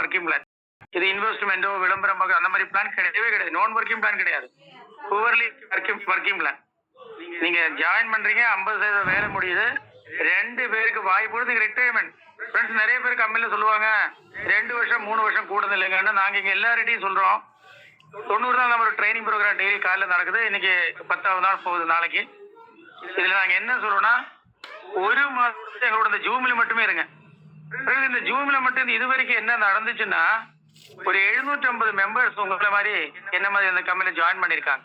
Working plan. இது இன்வெஸ்ட்மெண்ட்டோ விளம்பரமோ அந்த மாதிரி பிளான் கிடையவே கிடையாது. நான் ஒர்க்கிங் பிளான் கிடையாது. Poorly working plan. நீங்க ஜாயின் பண்றீங்க, 50% வேலை முடியுது, 2 பேருக்கு வாய்ப்பு நீங்க ரிட்டையர்மெண்ட். ஃப்ரெண்ட்ஸ் நிறைய பேர் கம்பெனில சொல்லுவாங்க 2 வருஷம் 3 வருஷம் கூடுதல் இல்லைங்கன்னு. நாங்க இங்க எல்லார்கிட்டையும் சொல்றோம் 90 நாள் நம்ம ஒரு ட்ரைனிங் ப்ரோக்ராம் டெய்லி காலையில் நடக்குது. இன்னைக்கு 10வது நாள் போகுது நாளைக்கு. இதுல நாங்க என்ன சொல்றோம்னா, ஒரு மாதம் எங்களோட இந்த ஜூமில் மட்டுமே இருங்க. இந்த ஜூம்ல மட்டும் இது வரைக்கும் என்ன நடந்துச்சுன்னா, ஒரு 750 மெம்பர்ஸ் உங்களை மாதிரி என்ன மாதிரி அந்த கம்பெனில ஜாயின் பண்ணிருக்காங்க.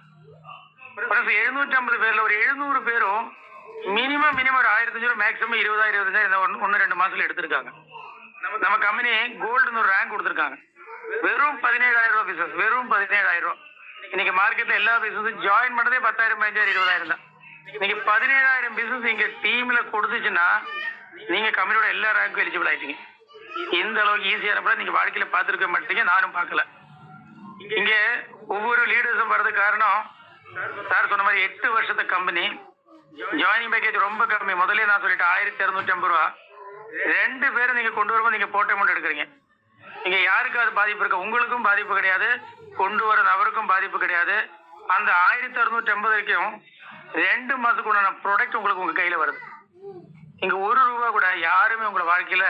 750 பேர்ல ஒரு 700 பேரும் மினிமம் ஒரு 1500 மேக்ஸிமம் 20,000 25,000 ஒன்னு 2 மாசத்துல எடுத்திருக்காங்க. நம்ம கம்பெனி கோல்டுன்னு ஒரு ரேங்க் கொடுத்திருக்காங்க. வெறும் 17,000 ரூபாய் பிசினஸ், வெறும் 17,000 ரூபாய். இன்னைக்கு மார்க்கெட்ல எல்லா பிசினஸும் ஜாயின் பண்ணதே 10,000 15,000 20,000 தான். இன்னைக்கு 17,000 பிசினஸ் இங்க டீம்ல கொடுத்துச்சுன்னா நீங்க கம்பெனியோட எல்லா ரேங்க்கும் எலிஜிபிள் ஆயிட்டீங்க. இந்த அளவுக்கு ஈஸியான நீங்க வாழ்க்கையில பார்த்துருக்க மாட்டீங்க, நானும் பார்க்கல. இங்க ஒவ்வொரு லீடர்ஸும் வர்றதுக்கு காரணம் சார் சொன்ன மாதிரி 8 வருஷத்து கம்பெனி. ஜாயினிங் பேக்கேஜ் ரொம்ப கம்மி. முதல்ல நான் சொல்லிட்டேன் 1,250 ரூபா. 2 பேரும் நீங்க கொண்டு வரும்போது நீங்க போட்ட அமௌண்ட் எடுக்கிறீங்க. இங்க யாருக்கும் அது பாதிப்பு இருக்கு? உங்களுக்கும் பாதிப்பு கிடையாது, கொண்டு வர நபருக்கும் பாதிப்பு கிடையாது. அந்த 1,650 வரைக்கும் 2 மாசத்துக்கு உண்டான ப்ராடக்ட் உங்களுக்கு உங்க கையில வருது. இங்க 1 ரூபா கூட யாருமே உங்களை வாழ்க்கையில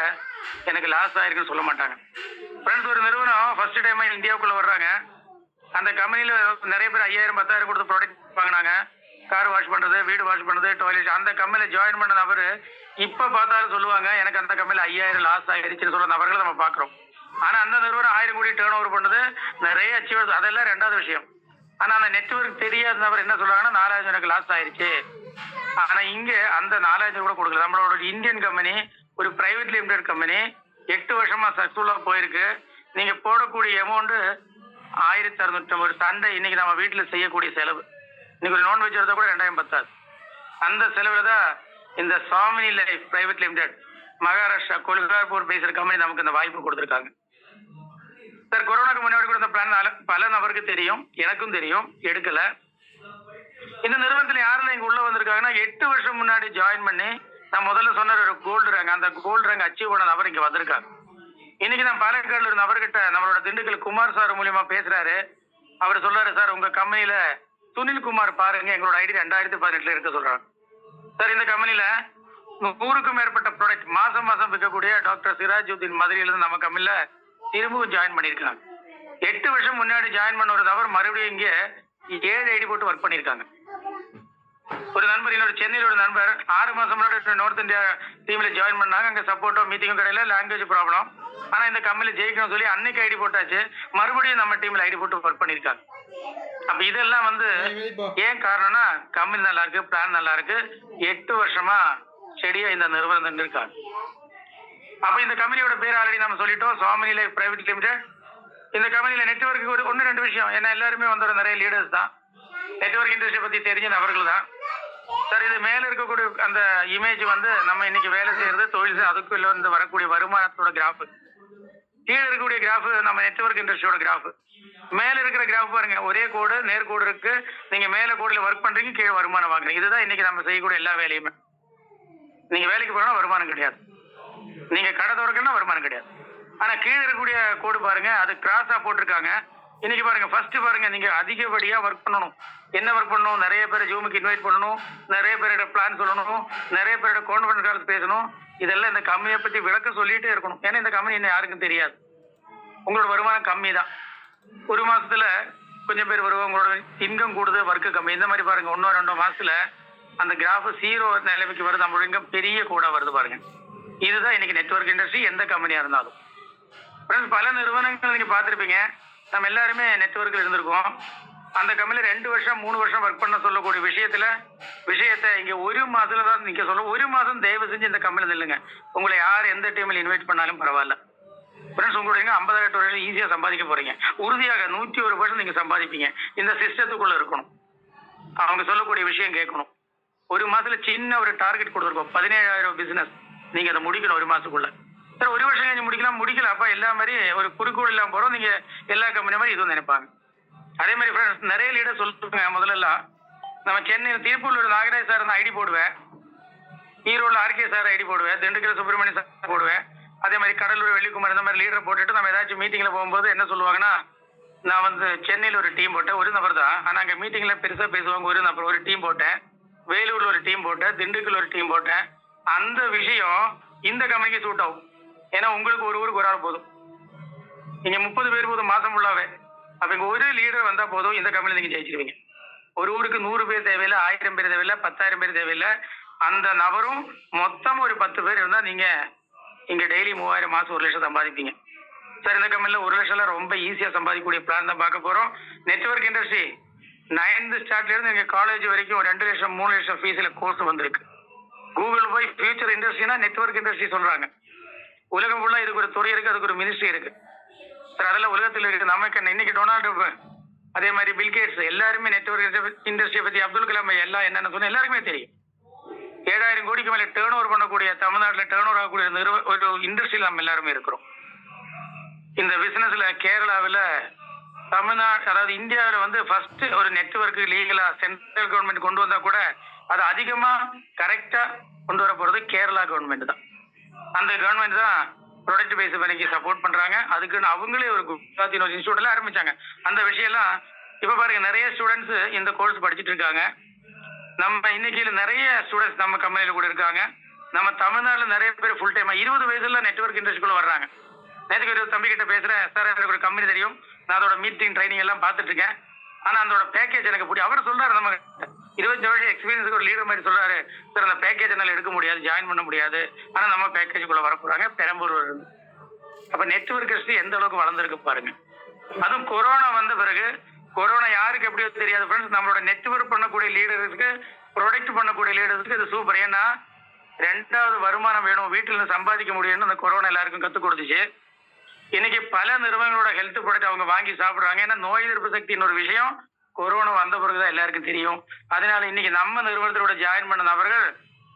எனக்கு லாஸ் ஆயிருக்குன்னு சொல்ல மாட்டாங்க. ஃப்ரெண்ட்ஸ், ஒரு நிறுவனம் ஃபர்ஸ்ட் டைமா இந்தியாவுக்குள்ள வர்றாங்க. அந்த கம்பெனில நிறைய பேர் 5,000 10,000 கொடுத்து ப்ராடக்ட் வாங்கினாங்க. கார் வாஷ் பண்றது, வீடு வாஷ் பண்றது, டாய்லெட். அந்த கம்பெனில ஜாயின் பண்ண நபரு இப்ப பார்த்தாலும் சொல்லுவாங்க எனக்கு அந்த கம்பெனில 5,000 லாஸ் ஆயிடுச்சுன்னு சொல்ற நபர்களை நம்ம பாக்குறோம். ஆனா அந்த நிறுவனம் 1000 கோடி டேர்ன் ஓவர் பண்ணுது, நிறைய அச்சீவ், அதெல்லாம் 2வது விஷயம். ஆனா அந்த நெட்வொர்க் தெரியாத நபர் என்ன சொல்றாங்கன்னா 4,000 எனக்கு லாஸ் ஆயிருச்சு. ஆனா இங்க அந்த 4,000 கூட கொடுக்கல. நம்மளோட இந்தியன் கம்பெனி ஒரு பிரைவேட் லிமிடெட் கம்பெனி 8 வருஷமா சக்சஸ்ஃபுல்லா போயிருக்கு. நீங்க போடக்கூடிய அமௌண்ட் 1,650 சண்டை. இன்னைக்கு நம்ம வீட்டுல செய்யக்கூடிய செலவு, இன்னைக்கு ஒரு நான்வெஜ் எடுத்தா கூட 2,000 பத்தாது. அந்த செலவுல தான் இந்த Samini life private limited Maharashtra Kolhapur பேசுற கம்பெனி நமக்கு இந்த வாய்ப்பு கொடுத்துருக்காங்க. சார், கொரோனாக்கு முன்னாடி கூட இந்த பிளான் பல நபருக்கு தெரியும், எனக்கும் தெரியும், எடுக்கல. இந்த நிறுவனத்துல யாரெல்லாம் இங்க உள்ள வந்திருக்காங்கன்னா 8 வருஷம் முன்னாடி ஜாயின் பண்ணி நான் முதல்ல சொன்ன ஒரு கோல்டு ரேங்க், அந்த கோல்டு ரேங்க் அச்சீவ் பண்ண நபர் இங்க வந்திருக்காங்க. இன்னைக்கு நான் பாலக்காடுல ஒரு நபர்கிட்ட நம்மளோட திண்டுக்கல் குமார் சார் மூலியமா பேசுறாரு. அவர் சொல்றாரு, சார் உங்க கம்பெனில சுனில் குமார் பாருங்க, எங்களோட ஐடி 2018 இருக்க சொல்றாங்க. சார், இந்த கம்பெனில 100க்கும் மேற்பட்ட ப்ராடக்ட் மாசம் விற்கக்கூடிய டாக்டர் சிராஜுதீன் மதுரையில இருந்து நம்ம கம்பெனில திரும்பவும் ஜாயின் பண்ணிருக்காங்க. 8 வருஷம் முன்னாடி ஜாயின் பண்ண ஒரு நபர் மறுபடியும் இங்க 7 ஐடி போட்டு ஒர்க் பண்ணிருக்காங்க. ஒரு நண்பர், இன்னொரு சென்னையில் ஒரு நண்பர் 6 மாசம் முன்னாடி நார்த் இந்தியா டீம்ல ஜாயின் பண்ணாங்க. அங்க சப்போர்ட்டோ மீட்டிங்கும் கிடையில, லாங்குவேஜ் ப்ராப்ளம். ஆனா இந்த கம்பெனில ஜெயிக்கணும்னு சொல்லி அன்னைக்கு ஐடி போட்டாச்சு, மறுபடியும் நம்ம டீம்ல ஐடி போட்டு ஒர்க் பண்ணிருக்காங்க. அப்ப இதெல்லாம் ஏன் காரணம்னா கம்பெனி நல்லா இருக்கு, பிளான் நல்லா இருக்கு, 8 வருஷமா செடியா இந்த நிறுவனம் இருக்காங்க. அப்ப இந்த கம்பெனியோட பேர் ஆல்ரெடி நம்ம சொல்லிட்டோம், சாமினி லைஃப் பிரைவேட் லிமிடெட். இந்த கம்பெனில நெட்வொர்க்கு ஒரு 1-2 விஷயம். ஏன்னா எல்லாருமே நிறைய லீடர்ஸ் தான், நெட்வொர்க் இண்டஸ்ட்ரி பத்தி தெரிஞ்ச நபர்கள் தான். சார், இது மேல இருக்கக்கூடிய அந்த இமேஜ் நம்ம இன்னைக்கு வேலை செய்யறது தொழில், அதுக்குள்ள இருந்து வரக்கூடிய வருமானத்தோட கிராஃப். கீழே இருக்கக்கூடிய கிராஃப் நம்ம நெட்வொர்க் இண்டஸ்ட்ரியோட கிராஃப். மேல இருக்கிற கிராஃப் பாருங்க, ஒரே கோடு நேர்கோடு இருக்கு. நீங்க மேல கோடுல ஒர்க் பண்றீங்க, கீழே வருமானம் வாங்குறீங்க. இதுதான் இன்னைக்கு நம்ம செய்யக்கூடிய எல்லா வேலையுமே. நீங்க வேலைக்கு போறோம்னா வருமானம் கிடையாது, நீங்க கடை திறக்கணும்னா வருமானம் கிடையாது. ஆனா கீழே இருக்கக்கூடிய கோடு பாருங்க, அது கிராஸா போட்டிருக்காங்க. இன்னைக்கு பாருங்க, ஃபர்ஸ்ட் பாருங்க, நீங்க அதிகப்படியா ஒர்க் பண்ணணும். என்ன ஒர்க் பண்ணணும்? நிறைய பேரை ஜூமுக்கு இன்வைட் பண்ணணும், நிறைய பேரோட பிளான் சொல்லணும், நிறைய பேரோட கான்ஃபரன்ஸ் கால்ஸ் பேசணும். இதெல்லாம் இந்த கம்பெனியை பத்தி விளக்க சொல்லிட்டே இருக்கணும். ஏன்னா இந்த கம்பெனி இன்னும் யாருக்கும் தெரியாது. உங்களோட வருமானம் கம்மி தான். ஒரு மாசத்துல கொஞ்சம் பேர் வருவாங்க, உங்களோட இன்கம் கூடுது, ஒர்க்கு கம்மி. இந்த மாதிரி பாருங்க, 1-2 மாசத்துல அந்த கிராஃப் 0 நிலைமைக்கு வருது. நம்மளோட இன்கம் பெரிய கூட வருது பாருங்க. இதுதான் இன்னைக்கு நெட்வொர்க் இண்டஸ்ட்ரி, எந்த கம்பெனியா இருந்தாலும். பல நிறுவனங்கள் நீங்க பார்த்திருப்பீங்க, நம்ம எல்லாருமே நெட்வொர்க்ல இருந்திருக்கோம். அந்த கம்பெனில 2 வருஷம் 3 வருஷம் ஒர்க் பண்ண சொல்லக்கூடிய விஷயத்தை இங்க 1 மாசத்துல தான் நீங்க சொல்ல. 1 மாசம் தயவு செஞ்சு இந்த கம்பெனில இல்லைங்க. உங்களை யார் எந்த டீம்ல இன்வைட் பண்ணாலும் பரவாயில்ல. ஃப்ரெண்ட்ஸ், உங்களோட 50,000 ரூபாய் ஈஸியா சம்பாதிக்க போறீங்க. உறுதியாக 101% நீங்க சம்பாதிப்பீங்க. இந்த சிஸ்டத்துக்குள்ள இருக்கணும், அவங்க சொல்லக்கூடிய விஷயம் கேட்கணும். 1 மாசத்துல சின்ன ஒரு டார்கெட் கொடுத்துருக்கோம், 17,000 பிசினஸ். நீங்க அதை முடிக்கணும் 1 மாசத்துக்குள்ள. சார், 1 வருஷம் கழிஞ்சு முடிக்கல. அப்ப எல்லா மாதிரி ஒரு குறிக்கோள் இல்லாம போறோம். நீங்க எல்லா கம்பெனி மாதிரி இதுவும் நினைப்பாங்க. அதே மாதிரி ஃப்ரெண்ட்ஸ், நிறைய லீடர் சொல்லிருக்காங்க. முதல்ல நம்ம சென்னையில் திருப்பூர்ல நாகராஜ் சார் ஐடி போடுவேன், ஈரோடுல ஆர்கே சார் ஐடி போடுவேன், திண்டுக்கல் சுப்பிரமணிய சார் போடுவேன், அதே மாதிரி கடலூர் வெள்ளிக்குமார் இந்த மாதிரி லீடரை போட்டுட்டு நம்ம ஏதாச்சும் மீட்டிங்ல போகும்போது என்ன சொல்லுவாங்கன்னா, நான் வந்து சென்னையில் ஒரு டீம் போட்டேன், ஒரு நபர் தான். ஆனா அங்க மீட்டிங்ல பெருசா பேசுவாங்க, ஒரு நபர் ஒரு டீம் போட்டேன், வேலூர்ல ஒரு டீம் போட்டேன், திண்டுக்கல் ஒரு டீம் போட்டேன். அந்த விஷயம் இந்த கம்பெனிக்கு சூட் ஆகும். ஏன்னா உங்களுக்கு ஒரு ஊருக்கு ஒரு ஆள் போதும், நீங்க 30 பேர் போதும் மாசம் ஃபுல்லாவே. அப்ப இங்க ஒரு லீடர் வந்தா போதும், இந்த கம்பெனில நீங்க ஜெயிச்சிருவீங்க. ஒரு ஊருக்கு 100 பேர் தேவையில்லை, 1000 பேர் தேவையில்லை, 10,000 பேர் தேவையில்லை. அந்த நபரும் மொத்தம் ஒரு 10 பேர் இருந்தா நீங்க இங்க டெய்லி 3000 மாசம் 1 லட்சம் சம்பாதிப்பீங்க. சார் இந்த கம்பெனில 1 லட்சம் ரொம்ப ஈஸியா சம்பாதிக்கக்கூடிய பிளான் தான் பார்க்க போறோம். நெட்வொர்க் இண்டஸ்ட்ரி 9th ஸ்டார்ட்ல இருந்து நீங்க காலேஜ் வரைக்கும் 2 லட்சம் 3 லட்சம் ஃபீஸ்ல கோர்ஸ் வந்திருக்கு. கூகுள் போய் ஃபியூச்சர் இண்டஸ்ட்ரினா நெட்வொர்க் இண்டஸ்ட்ரி சொல்றாங்க. உலகம் ஃபுல்லா இதுக்கு ஒரு துறை இருக்கு, அதுக்கு ஒரு மினிஸ்ட்ரி இருக்கு சார். அதெல்லாம் உலகத்தில் இருக்கு. நமக்கு இன்னைக்கு டொனால்டு ட்ரம்ப், அதே மாதிரி பில்கேட்ஸ் எல்லாருமே நெட்வொர்க் இண்டஸ்ட்ரியை பத்தி, அப்துல் கலாம் எல்லாம் என்னென்ன சொன்ன எல்லாருக்குமே தெரியும். 7000 கோடிக்கு மேல டேர்ன் ஓவர் பண்ணக்கூடிய, தமிழ்நாட்டில் டேர்ன் ஓவர் ஆகக்கூடிய ஒரு இண்டஸ்ட்ரியில் நம்ம எல்லாருமே இருக்கிறோம். இந்த பிசினஸ்ல கேரளாவில், தமிழ்நாடு, அதாவது இந்தியாவில் வந்து ஃபர்ஸ்ட் ஒரு நெட்வொர்க் லீகலா சென்ட்ரல் கவர்மெண்ட் கொண்டு வந்தா கூட அது அதிகமா கரெக்டா கொண்டு வர போறது கேரளா கவர்மெண்ட் தான். அந்த கவர்மெண்ட் தான் ப்ரொடக்ட் பேஸ் பண்ணிக்கு சப்போர்ட் பண்றாங்க. அதுக்குன்னு அவங்களே ஒரு குஜராத் இன்ஸ்டியூட் எல்லாம் ஆரம்பிச்சாங்க. அந்த விஷயம் எல்லாம் இப்ப பாருங்க, நிறைய ஸ்டூடெண்ட்ஸ் இந்த கோர்ஸ் படிச்சுட்டு இருக்காங்க. நம்ம இன்னைக்கு நிறைய ஸ்டூடெண்ட்ஸ் நம்ம கம்பெனில கூட இருக்காங்க. நம்ம தமிழ்நாட்டுல நிறைய பேர் ஃபுல் டைமா 20 வயசுல நெட்வொர்க் இண்டஸ்ட்ரிக்குள்ள வர்றாங்க. நேற்றுக்கு ஒரு தம்பி கிட்ட பேசுறேன், சார் எனக்கு ஒரு கம்பெனி தெரியும், நான் அதோட மீட்டிங் ட்ரைனிங் எல்லாம் பார்த்துட்டு இருக்கேன், ஆனா அதோட பேக்கேஜ் எனக்கு பிடிக்கும். அவர் சொல்றாரு, நம்ம 25 வருஷம் எக்ஸ்பீரியன்ஸுக்கு ஒரு லீடர் மாதிரி சொல்றாரு, சார் அந்த பேக்கேஜ் என்னால எடுக்க முடியாது, ஜாயின் பண்ண முடியாது, ஆனா நம்ம பேக்கேஜுக்குள்ள வர போறாங்க பெரம்பூர். அப்ப நெட்வொர்க் இண்டஸ்ட்ரி எந்த அளவுக்கு வளர்ந்துருக்கு பாருங்க. அதுவும் கொரோனா வந்த பிறகு, கொரோனா யாருக்கு எப்படியோ தெரியாது ஃப்ரெண்ட்ஸ், நம்மளோட நெட்வொர்க் பண்ணக்கூடிய லீடர்ஸுக்கு, ப்ரொடக்ட் பண்ணக்கூடிய லீடர்ஸுக்கு இது சூப்பர். ஏன்னா 2வது வருமானம் வேணும், வீட்டில் இருந்து சம்பாதிக்க முடியும்னு அந்த கொரோனா எல்லாருக்கும் கற்றுக் கொடுத்துச்சு. இன்னைக்கு பல நிறுவனங்களோட ஹெல்த் ப்ராடக்ட் அவங்க வாங்கி சாப்பிடுறாங்க. ஏன்னா நோய் எதிர்ப்பு சக்தின்னு ஒரு விஷயம் கொரோனா வந்த பிறகுதான் எல்லாருக்கும் தெரியும். அதனால இன்னைக்கு நம்ம நிறுவனத்தோட ஜாயின் பண்ண நபர்கள்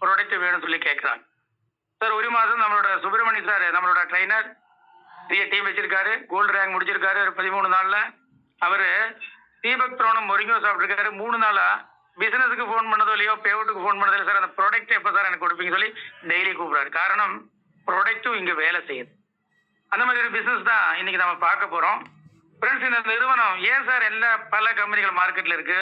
ப்ராடக்ட் வேணும்னு சொல்லி கேட்கறாங்க. சார் ஒரு மாதம் நம்மளோட சுப்பிரமணி சார், நம்மளோட ட்ரைனர், பெரிய டீம் வச்சிருக்காரு, கோல்டு ரேங்க் முடிச்சிருக்காரு ஒரு 13 நாள்ல. அவரு தீபக் த்ரோனும் மொரிங்கோ சாப்பிட்டுருக்காரு. 3 நாளா பிசினஸுக்கு ஃபோன் பண்ணதோ இல்லையோ, பேவுட்டுக்கு ஃபோன் பண்ணதோ இல்லை, சார் அந்த ப்ராடக்ட் எப்போ சார் எனக்கு கொடுப்பீங்க சொல்லி டெய்லி கூப்பிடுறாரு. காரணம் ப்ராடக்ட்டும் இங்க வேலை செய்யுது. அந்த மாதிரி ஒரு பிசினஸ் தான் இன்னைக்கு நம்ம பார்க்க போறோம். ஃப்ரெண்ட்ஸ், இந்த நிறுவனம் ஏன் சார் பல கம்பெனிகள் மார்க்கெட்ல இருக்கு,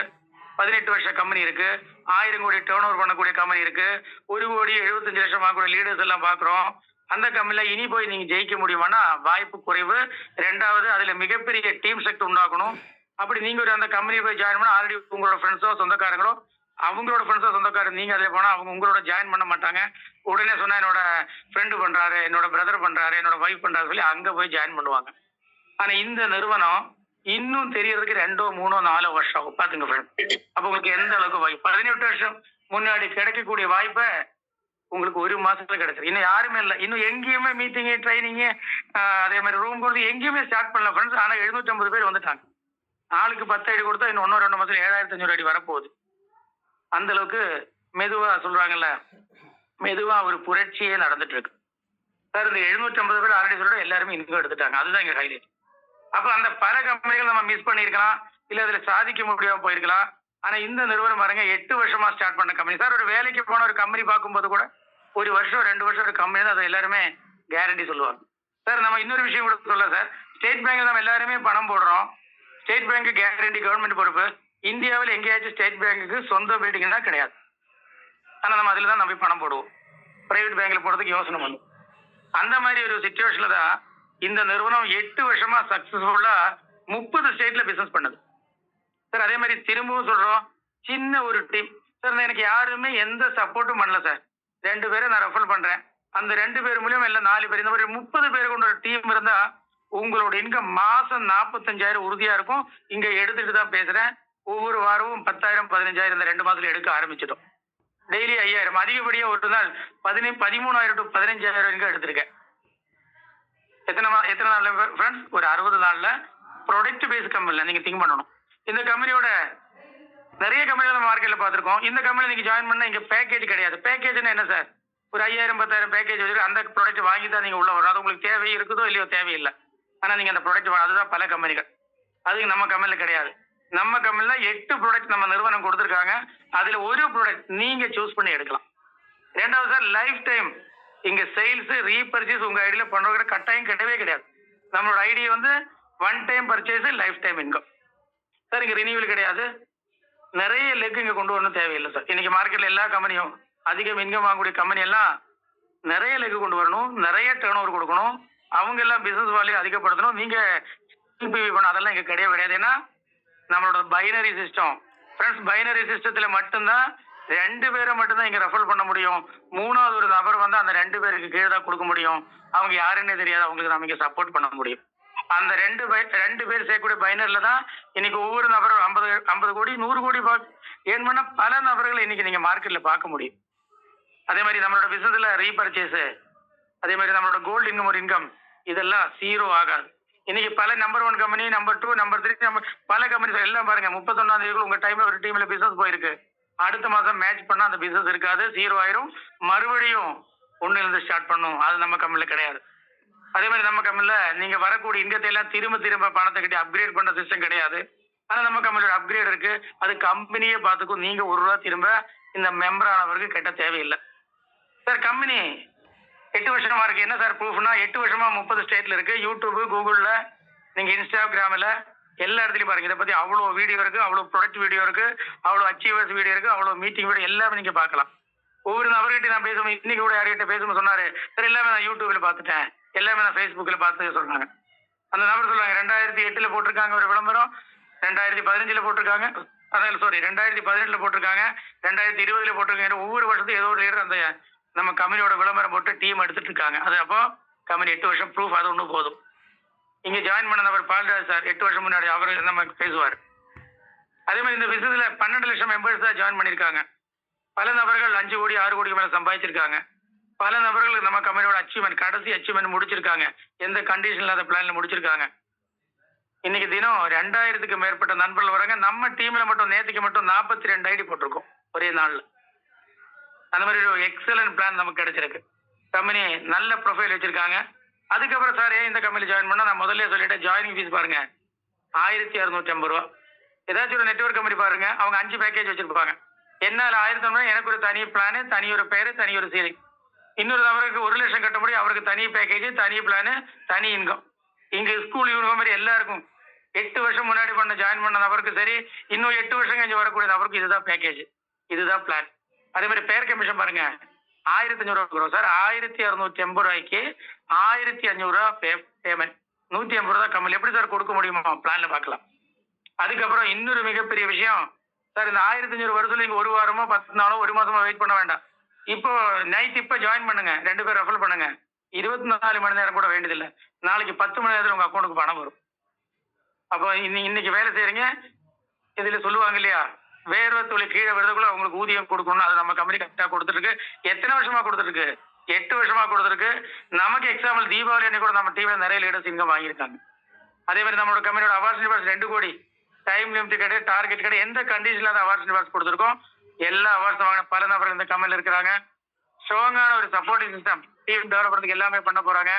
18 வருஷ கம்பெனி இருக்கு, 1000 கோடி டேர்ன் ஓவர் பண்ணக்கூடிய கம்பெனி இருக்கு, 1 கோடி 75 லட்சம் வாங்கக்கூடிய லீடர்ஸ் எல்லாம் பாக்குறோம். அந்த கம்பெனில இனி போய் நீங்க ஜெயிக்க முடியுமானா வாய்ப்பு குறைவு. 2வது அதுல மிகப்பெரிய டீம் சக்தி உண்டாக்கணும். அப்படி நீங்க ஒரு அந்த கம்பெனி போய் ஜாயின் பண்ணா ஆல்ரெடி உங்களோட ஃப்ரெண்ட்ஸோ சொந்தக்காரங்களோ, அவங்களோட ஃப்ரெண்ட்ஸோ சொந்தக்காரர் நீங்க அதில் போனா அவங்க உங்களோட ஜாயின் பண்ண மாட்டாங்க. உடனே சொன்னா என்னோட ஃப்ரெண்டு பண்றாரு, என்னோட பிரதர் பண்றாரு, என்னோட ஒய்ஃப் பண்றாரு சொல்லி அங்க போய் ஜாயின் பண்ணுவாங்க. ஆனா இந்த நிறுவனம் இன்னும் தெரியறதுக்கு 2, 3, 4 வருஷம் ஆகும். பாத்துங்க ஃப்ரெண்ட். அப்ப உங்களுக்கு எந்த அளவுக்கு வாய்ப்பு, 18 வருஷம் முன்னாடி கிடைக்கக்கூடிய வாய்ப்பை உங்களுக்கு 1 மாசத்துல கிடைச்சிருக்கு. இன்னும் யாருமே இல்லை, இன்னும் எங்கேயுமே மீட்டிங் ட்ரைனிங் அதே மாதிரி ரூம் கொடுத்து எங்கேயுமே ஸ்டார்ட் பண்ணல ஃப்ரெண்ட்ஸ். ஆனா 750 பேர் வந்துட்டாங்க. ஆளுக்கு 10 அடி கொடுத்தா இன்னும் 1-2 மாசத்துல 7500 அடி வரப்போகுது. அந்த அளவுக்கு மெதுவா சொல்றாங்கல்ல, மெதுவா ஒரு புரட்சியே நடந்துட்டு இருக்கு சார். இந்த 750 பேர் ஆல்ரெடி சொல்ற எல்லாருமே இன்கம் எடுத்துட்டாங்க. அதுதான் இங்க ஹைலைட். அப்ப அந்த பல கம்பெனிகள் நம்ம மிஸ் பண்ணிருக்கலாம், இல்ல அதுல சாதிக்க முடியாம போயிருக்கலாம். ஆனா இந்த நிறுவனம் பாருங்க, 8 வருஷமா ஸ்டார்ட் பண்ண கம்பெனி சார். ஒரு வேலைக்கு போன ஒரு கம்பெனி பார்க்கும்போது கூட 1 வருஷம் 2 வருஷம் ஒரு கம்பெனி தான், அதை எல்லாருமே கேரண்டி சொல்லுவாங்க சார். நம்ம இன்னொரு விஷயம் கூட சொல்ல சார், ஸ்டேட் பேங்க்ல நம்ம எல்லாருமே பணம் போடுறோம். ஸ்டேட் பேங்க் கேரண்டி கவர்மெண்ட் பொறுப்பு. இந்தியாவில் எங்கேயாச்சும் ஸ்டேட் பேங்க்குக்கு சொந்த பில்டிங் தான் கிடையாது. ஆனா நம்ம அதுல தான் நம்பி பணம் போடுவோம், பிரைவேட் பேங்க்ல போடுறதுக்கு யோசனை பண்ணும். அந்த மாதிரி ஒரு சிச்சுவேஷன்ல தான் இந்த நிறுவனம் 8 வருஷமா சக்சஸ்ஃபுல்லா 30 ஸ்டேட்ல பிசினஸ் பண்ணுது சார். அதே மாதிரி திரும்பவும் சொல்றோம், சின்ன ஒரு டீம் சார். எனக்கு யாருமே எந்த சப்போர்ட்டும் பண்ணல சார். 2 பேரை நான் ரெஃபர் பண்றேன். அந்த 2 பேர் மூலியம் இல்ல 4 பேர், இந்த மாதிரி 30 பேர் கொண்ட ஒரு டீம் இருந்தா உங்களோட இன்கம் மாசம் 45,000 உறுதியா இருக்கும். இங்க எடுத்துட்டு தான் பேசுறேன். ஒவ்வொரு வாரமும் 10,000 15,000 இந்த 2 மாசத்துல எடுக்க ஆரம்பிச்சிட்டோம். டெய்லி 5,000, அதிகப்படியா ஒரு நாள் 13,000 to 15,000 இன்கம் எடுத்திருக்கேன். எத்தனை நாள்ல ஃப்ரெண்ட்ஸ்? ஒரு 60 நாள்ல. ப்ராடக்ட் பேஸ் கம்பெனில நீங்க திங்க் பண்ணணும். இந்த கம்பெனியோட நிறைய கம்பெனிகள் மார்க்கெட்ல பார்த்திருக்கோம். இந்த கம்பெனில நீங்க ஜாயின் பண்ணா இங்க பேக்கேஜ் கிடையாது. பேக்கேஜ்னா என்ன சார்? ஒரு 5,000 10,000 பேக்கேஜ் வச்சிருக்கு. அந்த ப்ராடக்ட் வாங்கி தான் நீங்க உள்ள வரும். அது உங்களுக்கு தேவை இருக்குதோ இல்லையோ தேவையில்லை. ஆனா நீங்க அந்த ப்ராடக்ட், அதுதான் பல கம்பெனிகள். அதுக்கு நம்ம கம்பெனில கிடையாது. நம்ம கம்பெனில 8 ப்ராடக்ட் நம்ம நிறுவனம் கொடுத்துருக்காங்க. அதுல ஒரு ப்ராடக்ட் நீங்க சூஸ் பண்ணி எடுக்கலாம். 2வது சார், லைஃப் டைம் இங்க சேல்ஸ் ரீபர்ச்சேஸ் உங்க ஐடியில பண்ற கட்டாயம் கிடையவே கிடையாது. நம்மளோட ஐடி வந்து one time purchase life time income sir. இங்க ரினியூவல் கிடையாது. நிறைய லெக் இங்க கொண்டு வரணும் தேவையில்லை சார். இன்னைக்கு மார்க்கெட்ல எல்லா கம்பெனியும் அதிகம் இன்கம் வாங்கக்கூடிய கம்பெனி எல்லாம் நிறைய லெக் கொண்டு வரணும், நிறைய டேர்ன் ஓவர் கொடுக்கணும், அவங்க எல்லாம் பிசினஸ் வேல்யூ அதிகப்படுத்தணும். நீங்க பண்ண அதெல்லாம் இங்க கிடையவே கிடையாது. ஏன்னா நம்மளோட பைனரி சிஸ்டம் ஃப்ரெண்ட்ஸ், பைனரி சிஸ்டத்துல மட்டும்தான் 2 பேரை மட்டும்தான் இங்க ரெஃபர் பண்ண முடியும். 3வது ஒரு நபர் வந்து அந்த 2 பேருக்கு கீழே தான் கொடுக்க முடியும். அவங்க யாருன்னே தெரியாது, அவங்களுக்கு நம்ம இங்க சப்போர்ட் பண்ண முடியும். அந்த 2 பேர் சேர்க்கக்கூடிய பைனர்ல தான் இன்னைக்கு ஒவ்வொரு நபரும் 50 கோடி 100 கோடி ஏன் பண்ண பல நபர்களை இன்னைக்கு நீங்க மார்க்கெட்ல பார்க்க முடியும். அதே மாதிரி நம்மளோட பிசினஸ்ல ரீபர்ச்சேஸ், அதே மாதிரி நம்மளோட கோல்டு இன்கம் ஒரு இன்கம், இதெல்லாம் ஜீரோ ஆகாது. இன்னைக்கு பல நம்பர் 1 கம்பெனி, நம்பர் 2, நம்பர் 3 பல கம்பெனி எல்லாம் பாருங்க 31ஆம் தேதி உங்க டைம்ல ஒரு டீம்ல பிசினஸ் போயிருக்கு. அடுத்த மாசம் மேட்ச் பண்ணா அந்த பிசினஸ் இருக்காது, ஜீரோ ஆயிரும். மறுபடியும் ஒண்ணுல இருந்து ஸ்டார்ட் பண்ணும். அது நம்ம கம்பெனில கிடையாது. அதே மாதிரி நம்ம கம்பெனில நீங்க வரக்கூடிய இன்கத்தை எல்லாம் திரும்ப பணத்தை கட்டி அப்கிரேட் பண்ண சிஸ்டம் கிடையாது. ஆனா நம்ம கம்பெனியோட அப்கிரேட் இருக்கு. அது கம்பெனியே பார்த்துக்கும். நீங்க ₹1 திரும்ப இந்த மெம்பர் ஆனவருக்கு கட்ட தேவையில்லை சார். கம்பெனி 8 வருஷமா இருக்கு. என்ன சார் ப்ரூஃப்னா 8 வருஷமா 30 ஸ்டேட்ல இருக்கு. யூடியூப், கூகுள்ல, நீங்க இன்ஸ்டாகிராம்ல எல்லா இடத்துலயும் பாருங்க. இதை பத்தி அவ்வளவு வீடியோ இருக்கு, அவ்வளவு ப்ரொடக்ட் வீடியோ இருக்கு, அவ்வளவு அச்சீவர்ஸ் வீடியோ இருக்கு, அவ்வளவு மீட்டிங் வீடியோ எல்லாமே நீங்க பார்க்கலாம். ஒவ்வொரு நபர்கிட்ட நான் பேசுவேன். இன்னைக்கு கூட யார்கிட்ட பேசணும்னு சொன்னாரு சார், எல்லாமே நான் யூடியூப்ல பார்த்துட்டேன், எல்லாமே நான் ஃபேஸ்புக்ல பார்த்து சொன்னாங்க. அந்த நபர் சொல்லுவாங்க 2008 போட்டிருக்காங்க ஒரு விளம்பரம், 2015 போட்டிருக்காங்க, அதான் சாரி 2018 போட்டிருக்காங்க, 2020 போட்டிருக்காங்க. ஒவ்வொரு வருஷத்தும் ஏதோ ஒரு லீடர் அந்த நம்ம கம்பெனியோட விளம்பரம் போட்டு டீம் எடுத்துட்டு இருக்காங்க. அது அப்போ கம்பெனி 8 வருஷம் ப்ரூஃப், அது ஒன்றும் போதும். இங்க ஜாயின் பண்ண நபர் பால்ராஜ் சார் 8 வருஷம் முன்னாடி அவர் நம்ம பேசுவார். அதே மாதிரி இந்த பிசினஸ்ல 12 லட்சம் மெம்பர்ஸ் தான் ஜாயின் பண்ணிருக்காங்க. பல நபர்கள் 5 கோடி 6 கோடிக்கு மேல சம்பாதிச்சிருக்காங்க. பல நபர்கள் நம்ம கம்பெனியோட அச்சீவ்மெண்ட், கடைசி அச்சீவ்மெண்ட் முடிச்சிருக்காங்க. எந்த கண்டிஷன் இல்லாத பிளான்ல முடிச்சிருக்காங்க. இன்னைக்கு தினம் 2000க்கு மேற்பட்ட நண்பர்கள் வராங்க. நம்ம டீம்ல மட்டும் நேற்றுக்கு மட்டும் 42 ஐடி போட்டிருக்கோம் ஒரே நாள்ல. அந்த மாதிரி ஒரு எக்ஸலன்ட் பிளான் நமக்கு கிடைச்சிருக்கு. கம்பெனி நல்ல ப்ரொஃபைல் வச்சிருக்காங்க. அதுக்கப்புறம் சார் ஏன் இந்த கம்பெனி ஜாயின் பண்ணா, நான் முதல்ல சொல்லிட்டேன், ஜாயினிங் ஃபீஸ் பாருங்க 1650 ரூபா. ஏதாச்சும் ஒரு நெட்வொர்க் கம்பெனி பாருங்க, அவங்க 5 பேக்கேஜ் வச்சிருப்பாங்க. என்னால 1050, எனக்கு ஒரு தனி பிளானு, தனி ஒரு பேரு, தனி ஒரு சீலிங். இன்னொரு நபருக்கு 1 லட்சம் கட்ட முடியும், அவருக்கு தனி பேக்கேஜ், தனி பிளானு, தனி இன்கம். இங்க ஸ்கூல் யூனிஃபார்ம் மாதிரி எல்லாருக்கும் 8 வருஷம் முன்னாடி ஜாயின் பண்ண நபருக்கு சரி, இன்னும் 8 வருஷம் கழிஞ்சு வரக்கூடிய நபருக்கு இதுதான் பேக்கேஜ், இதுதான் பிளான். அதே மாதிரி பேர் கமிஷன் பாருங்க 1500 ரூபா சார். 1650 ரூபாய்க்கு 1500 ரூபா பேமெண்ட், 150 ரூபா கம்பெனி எப்படி சார் கொடுக்க முடியுமா பிளான்ல பார்க்கலாம். அதுக்கப்புறம் இன்னொரு மிகப்பெரிய விஷயம் சார், இந்த 1500 வருஷத்துல நீங்க 1 வாரமோ 10 நாளோ 1 மாசமோ வெயிட் பண்ண வேண்டாம். இப்போ நைட் இப்ப ஜாயின் பண்ணுங்க, 2 பேர் ரெஃபர் பண்ணுங்க, 24 மணி நேரம் கூட வேண்டியதில்லை. நாளைக்கு 10 மணி நேரத்துல உங்க அக்கௌண்ட்டுக்கு பணம் வரும். அப்போ இன்னைக்கு வேலை செய்யறீங்க, இதுல சொல்லுவாங்க இல்லையா, வேர்வை துளி கீழே விடுறதுக்குள்ள உங்களுக்கு ஊதியம் கொடுக்கணும். அது நம்ம கம்பெனி கரெக்டா கொடுத்துட்டு இருக்கு. எத்தனை வருஷமா கொடுத்துட்டு இருக்கு? 8 வருஷமா கொடுத்துருக்கு. நமக்கு எக்ஸாம்பிள் தீபாவளி அன்னைக்கு கூட நம்ம டீம்ல நிறைய லீடர்ஸ் இன்கம் வாங்கியிருக்காங்க. அதே மாதிரி நம்மளோட கம்பெனியோட அவார்ட்ஸ் 2 கோடி, டைம் லிமிட் கிடையாது, டார்கெட் கிடையாது, எந்த கண்டிஷன்ல அந்த அவார்ட்ஸ் கொடுத்துருக்கோம். எல்லா அவார்ட்ஸ் வாங்கின பல நபர்கள் இந்த கம்பெனில இருக்கிறாங்க. ஸ்ட்ராங்கான ஒரு சப்போர்ட்டிங் சிஸ்டம், டீம் டெவலப் பண்றதுக்கு எல்லாமே பண்ண போறாங்க.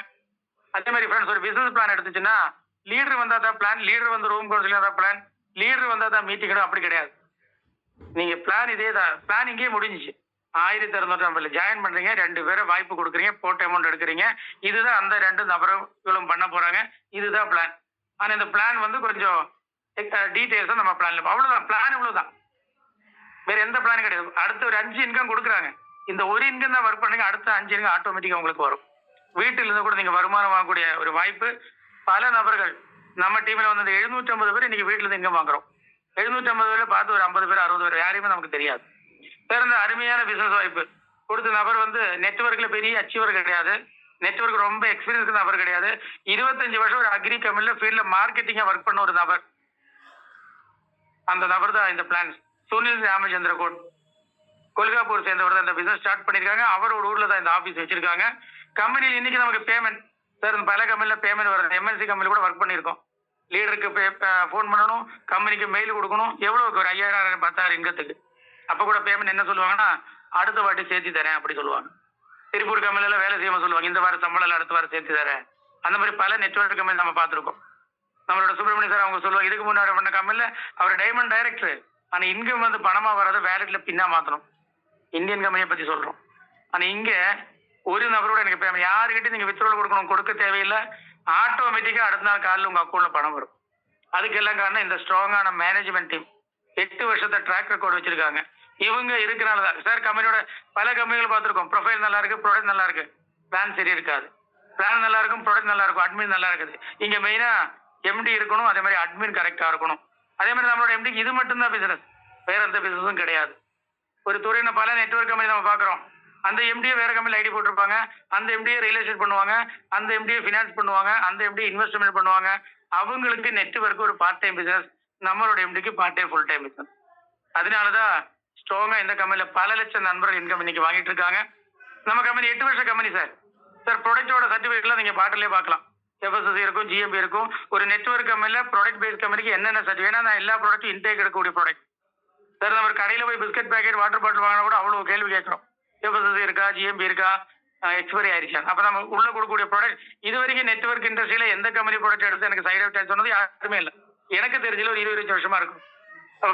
அதே மாதிரி ஃப்ரெண்ட்ஸ், ஒரு பிசினஸ் பிளான் எடுத்துச்சுன்னா லீடர் வந்தா தான் பிளான், லீடர் வந்து ரூம் கவுன்சிலிங் தான் பிளான், லீடர் வந்தா தான் மீட்டிங். அப்படி கிடையாது. நீங்க பிளான் இதே தான், பிளான் இங்கேயே முடிஞ்சிச்சு. 1650 ஜாயின் பண்றீங்க, 2 பேரை வாய்ப்பு கொடுக்குறீங்க, போட்ட அமௌண்ட் எடுக்கிறீங்க. இதுதான் அந்த 2 நபர்களும் பண்ண போறாங்க. இதுதான் பிளான். ஆனா இந்த பிளான் வந்து கொஞ்சம் டீடைல்ஸா நம்ம பிளான்ல அவ்வளவுதான். பிளான் இவ்வளவுதான், வேற எந்த பிளானும் கிடையாது. அடுத்த ஒரு 5 இன்கம் கொடுக்குறாங்க. இந்த ஒரு இன்கம் தான் ஒர்க் பண்ணுங்க, அடுத்த 5 இன்கம் ஆட்டோமேட்டிக்கா உங்களுக்கு வரும். வீட்டில் இருந்து கூட நீங்க வருமானம் வாங்கக்கூடிய ஒரு வாய்ப்பு. பல நபர்கள் நம்ம டீம்ல வந்து 750 பேர் இன்னைக்கு வீட்டுல இருந்து இன்கம் வாங்குறோம். 750 பேர்ல பார்த்து ஒரு 50 பேர் 60 பேர் யாரையுமே நமக்கு தெரியாது. சிறந்த அருமையான பிசினஸ் வாய்ப்பு கொடுத்த நபர் வந்து நெட்வொர்க்ல பெரிய அச்சீவர் கிடையாது, நெட்வொர்க் ரொம்ப எக்ஸ்பீரியன்ஸ் நபர் கிடையாது. 25 வருஷம் ஒரு அக்ரி கம்பெனில ஃபீல்ட்ல மார்க்கெட்டிங்கா ஒர்க் பண்ண ஒரு நபர். அந்த நபர் தான் இந்த பிளான். சுனில் ராமச்சந்திர கோட், கொல்காப்பூர் சேர்ந்தவர் தான் இந்த பிசினஸ் ஸ்டார்ட் பண்ணிருக்காங்க. அவரோட ஊர்ல தான் இந்த ஆபீஸ் வச்சிருக்காங்க. கம்பெனியில் இன்னைக்கு நமக்கு பேமெண்ட் சார், பல கம்பெனில பேமெண்ட் வருது. எம்என்சி கம்பெனி கூட ஒர்க் பண்ணியிருக்கோம். லீடருக்கு ஃபோன் பண்ணணும், கம்பெனிக்கு மெயில் கொடுக்கணும். எவ்வளவுக்கு? ஒரு 5000 10,000 இன்கத்துக்கு. அப்ப கூட பேமெண்ட் என்ன சொல்லுவாங்கன்னா, அடுத்த வாட்டி சேர்த்து தரேன் அப்படி சொல்லுவாங்க. திருப்பூர் கம்பெனில வேலை செய்யாம சொல்லுவாங்க, இந்த வாரம் சம்பளம் அடுத்த வாரம் சேர்த்து தரேன். அந்த மாதிரி பல நெட்வொர்க் கம்பெனி நம்ம பார்த்திருக்கோம். நம்மளோட சுப்பிரமணிய சார் அவங்க சொல்லுவாங்க, இதுக்கு முன்னாடி பண்ண கம்பெனில அவர் டைமண்ட் டைரக்டர். ஆனா இன்கம் வந்து பணமா வர்றதை வேலட்ல பின்னா மாத்தணும். இந்தியன் கம்பெனியை பத்தி சொல்றோம். ஆனா இங்க ஒரு நபரோட எனக்கு பேமெண்ட் யாருக்கிட்ட நீங்க வித்ட்ரால் கொடுக்கணும், கொடுக்க தேவையில்லை. ஆட்டோமேட்டிக்கா அடுத்த நாள் காலையில் உங்க அக்கௌண்ட்ல பணம் வரும். அதுக்கெல்லாம் காரணம் இந்த ஸ்ட்ராங்கான மேனேஜ்மெண்ட் டீம். 8 வருஷத்தை ட்ராக் ரெக்கார்டு வச்சிருக்காங்க. இவங்க இருக்கனால தான் சார். கம்பெனியோட பல கம்பெனிகள் பார்த்துருக்கோம். ப்ரொஃபைல் நல்லா இருக்கு, ப்ராடக்ட் நல்லா இருக்கு, பிளான் சரி இருக்காது. பிளான் நல்லா இருக்கும், ப்ராடக்ட் நல்லா இருக்கும், அட்மின் நல்லா இருக்குது. இங்க மெயினா எம்டி இருக்கணும், அதே மாதிரி அட்மின் கரெக்டா இருக்கணும். அதே மாதிரி நம்மளோட எம்டிக்கு இது மட்டும்தான் பிசினஸ், வேற எந்த பிசினஸும் கிடையாது. ஒரு துறையின பல நெட்வொர்க் கம்பெனி நம்ம பாக்குறோம். அந்த எம்டியை வேற கம்பெனியில் ஐடி போட்டிருப்பாங்க, அந்த எம்டியை ரியல் எஸ்டேட் பண்ணுவாங்க, அந்த எம்டியை ஃபினான்ஸ் பண்ணுவாங்க, அந்த எம்டி இன்வெஸ்ட்மெண்ட் பண்ணுவாங்க. அவங்களுக்கு நெட்வொர்க் ஒரு பார்ட் டைம் பிசினஸ், நம்மளோட எம்டிக்கு part time full time business. அதனாலதான் ஸ்ட்ராங்கா இந்த கம்பெனில பல லட்சம் நண்பர்கள் இன்கம் இன்னைக்கு வாங்கிட்டு இருக்காங்க. நம்ம கம்பெனி 8 வருஷ கம்பெனி சார். சார் ப்ராடக்டோட சர்டிபிகேட்லாம் நீங்க பாட்டிலே பார்க்கலாம். எஃப்எஸ்எஸ்சி இருக்கும், ஜிஎம்பி இருக்கும். ஒரு நெட்வொர்க் கம்பெனில ப்ராடக்ட் பேஸ்ட் கம்பெனிக்கு என்னென்ன சர்டிஃபிகேட், நான் எல்லா ப்ராடக்ட்டும் இன்டேக் எடுக்கக்கூடிய ப்ராடக்ட் சார். நம்ம கடையில் போய் பிஸ்கட் பேக்கெட், வாட்டர் பாட்டில் வாங்கினா கூட அவ்வளோ கேள்வி கேட்குறோம். எஃப்எஸ்எஸ்சி இருக்கா, ஜிஎம்பி இருக்கா, எக்ஸ்பைரி ஆயிருச்சா. அப்போ நம்ம உள்ள கொடுக்கக்கூடிய ப்ராடக்ட் இது வரைக்கும் நெட்வொர்க் இண்டஸ்ட்ரியில எந்த கம்பெனி ப்ராடக்ட் எடுத்து எனக்கு சைட் எஃபெக்ட் சொன்னது யாருமே இல்லை. எனக்கு தெரிஞ்சல ஒரு 20 வருஷமா இருக்கும்.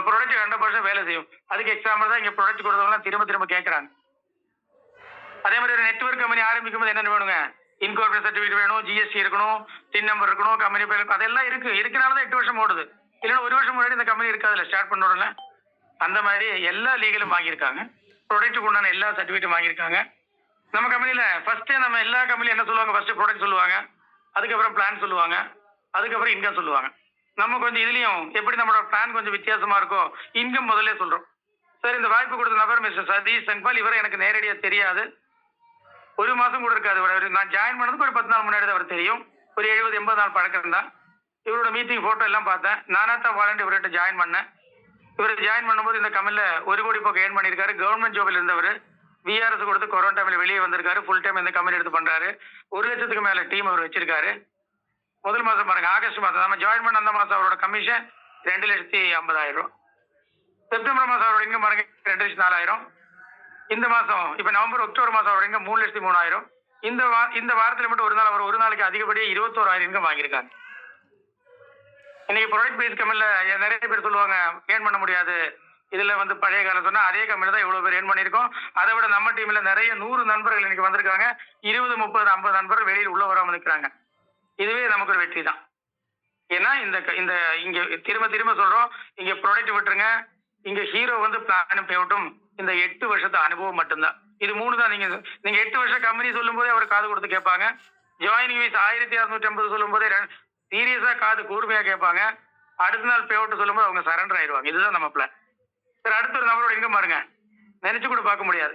ப்ராடக்ட் 100% வேலை செய்யும். அதுக்கு எக்ஸாம்பிள் தான் இங்க ப்ராடக்ட் கொடுத்தவங்க திரும்ப திரும்ப கேட்கறாங்க. அதே மாதிரி ஒரு நெட்வொர்க் கம்பெனி ஆரம்பிக்கும் போது என்ன வேணுங்க, இன்கார்பரேட் சர்டிஃபிகேட் வேணும், ஜிஎஸ்டி இருக்கணும், டின் நம்பர் இருக்கணும், கம்பெனி பேர், அதெல்லாம் இருக்கனாலதான் 8 வருஷம் ஓடுது. இல்லைன்னா 1 வருஷம் முன்னாடி இந்த கம்பெனி இருக்காதுல்ல ஸ்டார்ட் பண்ண உடனே. அந்த மாதிரி எல்லா லீகலும் வாங்கியிருக்காங்க, ப்ராடக்ட்டுக்கு உண்டான எல்லா சர்டிஃபிகேட்டும் வாங்கியிருக்காங்க. நம்ம கம்பெனில ஃபர்ஸ்டே நம்ம எல்லா கம்பெனியும் என்ன சொல்லுவாங்க, ஃபர்ஸ்ட் ப்ராடக்ட் சொல்லுவாங்க, அதுக்கப்புறம் பிளான் சொல்லுவாங்க, அதுக்கப்புறம் இன்கம் சொல்லுவாங்க. நம்ம கொஞ்சம் இதுலயும் எப்படி நம்மளோட பிளான் கொஞ்சம் வித்தியாசமா இருக்கோ, இன்கம் முதல்ல சொல்றோம். சார் இந்த வாய்ப்பு கொடுத்த நபர் மிஸ்டர் சதீஷ் செங்பால், இவரை எனக்கு நேரடியா தெரியாது, 1 மாசம் கூட இருக்காது. நான் ஜாயின் பண்ணதுக்கு ஒரு 10 நாள் முன்னாடி தான் அவர் தெரியும். ஒரு 70-80 நாள் பழக்கம் தான். இவரோட மீட்டிங் போட்டோ எல்லாம் பார்த்தேன். நானா தான் வாலண்டியர் இவர்கிட்ட ஜாயின் பண்ணேன். இவர் ஜாயின் பண்ணும்போது இந்த கம்பெனில 1 கோடி பக்கம் ஏர்ன் பண்ணியிருக்காரு. கவர்மெண்ட் ஜாபில் இருந்தவர் விஆர்எஸ் கொடுத்து கொரோனா டைம்ல வெளியே வந்திருக்காரு. ஃபுல் டைம் இந்த கம்பெனி எடுத்து பண்றாரு. 1 லட்சத்துக்கு மேல டீம் அவர் வச்சிருக்காரு. முதல் மாசம் பாருங்க, ஆகஸ்ட் மாசம் நம்ம ஜாயின் பண்ண அந்த மாசம் அவரோட கமிஷன் 2,50,000. செப்டம்பர் மாசம் அவரோட இன்கம் பாருங்க 2,04,000. இந்த மாசம் இப்ப நவம்பர் அக்டோபர் மாசம் அவரோட இன்கம் 3,03,000. இந்த வாரத்துல மட்டும் ஒரு நாளைக்கு அதிகப்படியே 21,000 இன்கம் வாங்கியிருக்காங்க. இன்னைக்கு ப்ராடக்ட் பேஸ் கம்பெனில நிறைய பேர் சொல்லுவாங்க ஏர்ன் பண்ண முடியாது, இதுல பழைய காலம் சொன்னா அதே கம்பெனி தான் இவ்வளவு பேர் ஏர்ன் பண்ணிருக்கோம். அதை விட நம்ம டீம்ல நிறைய 100 நண்பர்கள் இன்னைக்கு வந்திருக்காங்க. 20, 30, 50 நண்பர்கள் வெளியில் உள்ள வராம இருக்கிறாங்க. இதுவே நமக்கு ஒரு வெற்றி தான். ஏன்னா இந்த இங்க திரும்ப சொல்றோம், இங்க ப்ராடக்ட் விட்டுருங்க, இங்க ஹீரோ பிளான் பேவட்டும். இந்த 8 வருஷத்து அனுபவம் மட்டும்தான். இது 3 தான். நீங்க 8 வருஷம் கம்பெனி சொல்லும் போதே அவர் காது கொடுத்து கேட்பாங்க. ஜாயினிங் ஃபீஸ் 1,650 சொல்லும் போதே சீரியஸா காது கூர்மையா கேட்பாங்க. அடுத்த நாள் பேவட்டு சொல்லும் போது அவங்க சரண்டர் ஆயிடுவாங்க. இதுதான் நம்ம பிளான். சார் அடுத்த ஒரு நபரோட இன்கம் பாருங்க, நினைச்சு கூட பார்க்க முடியாது.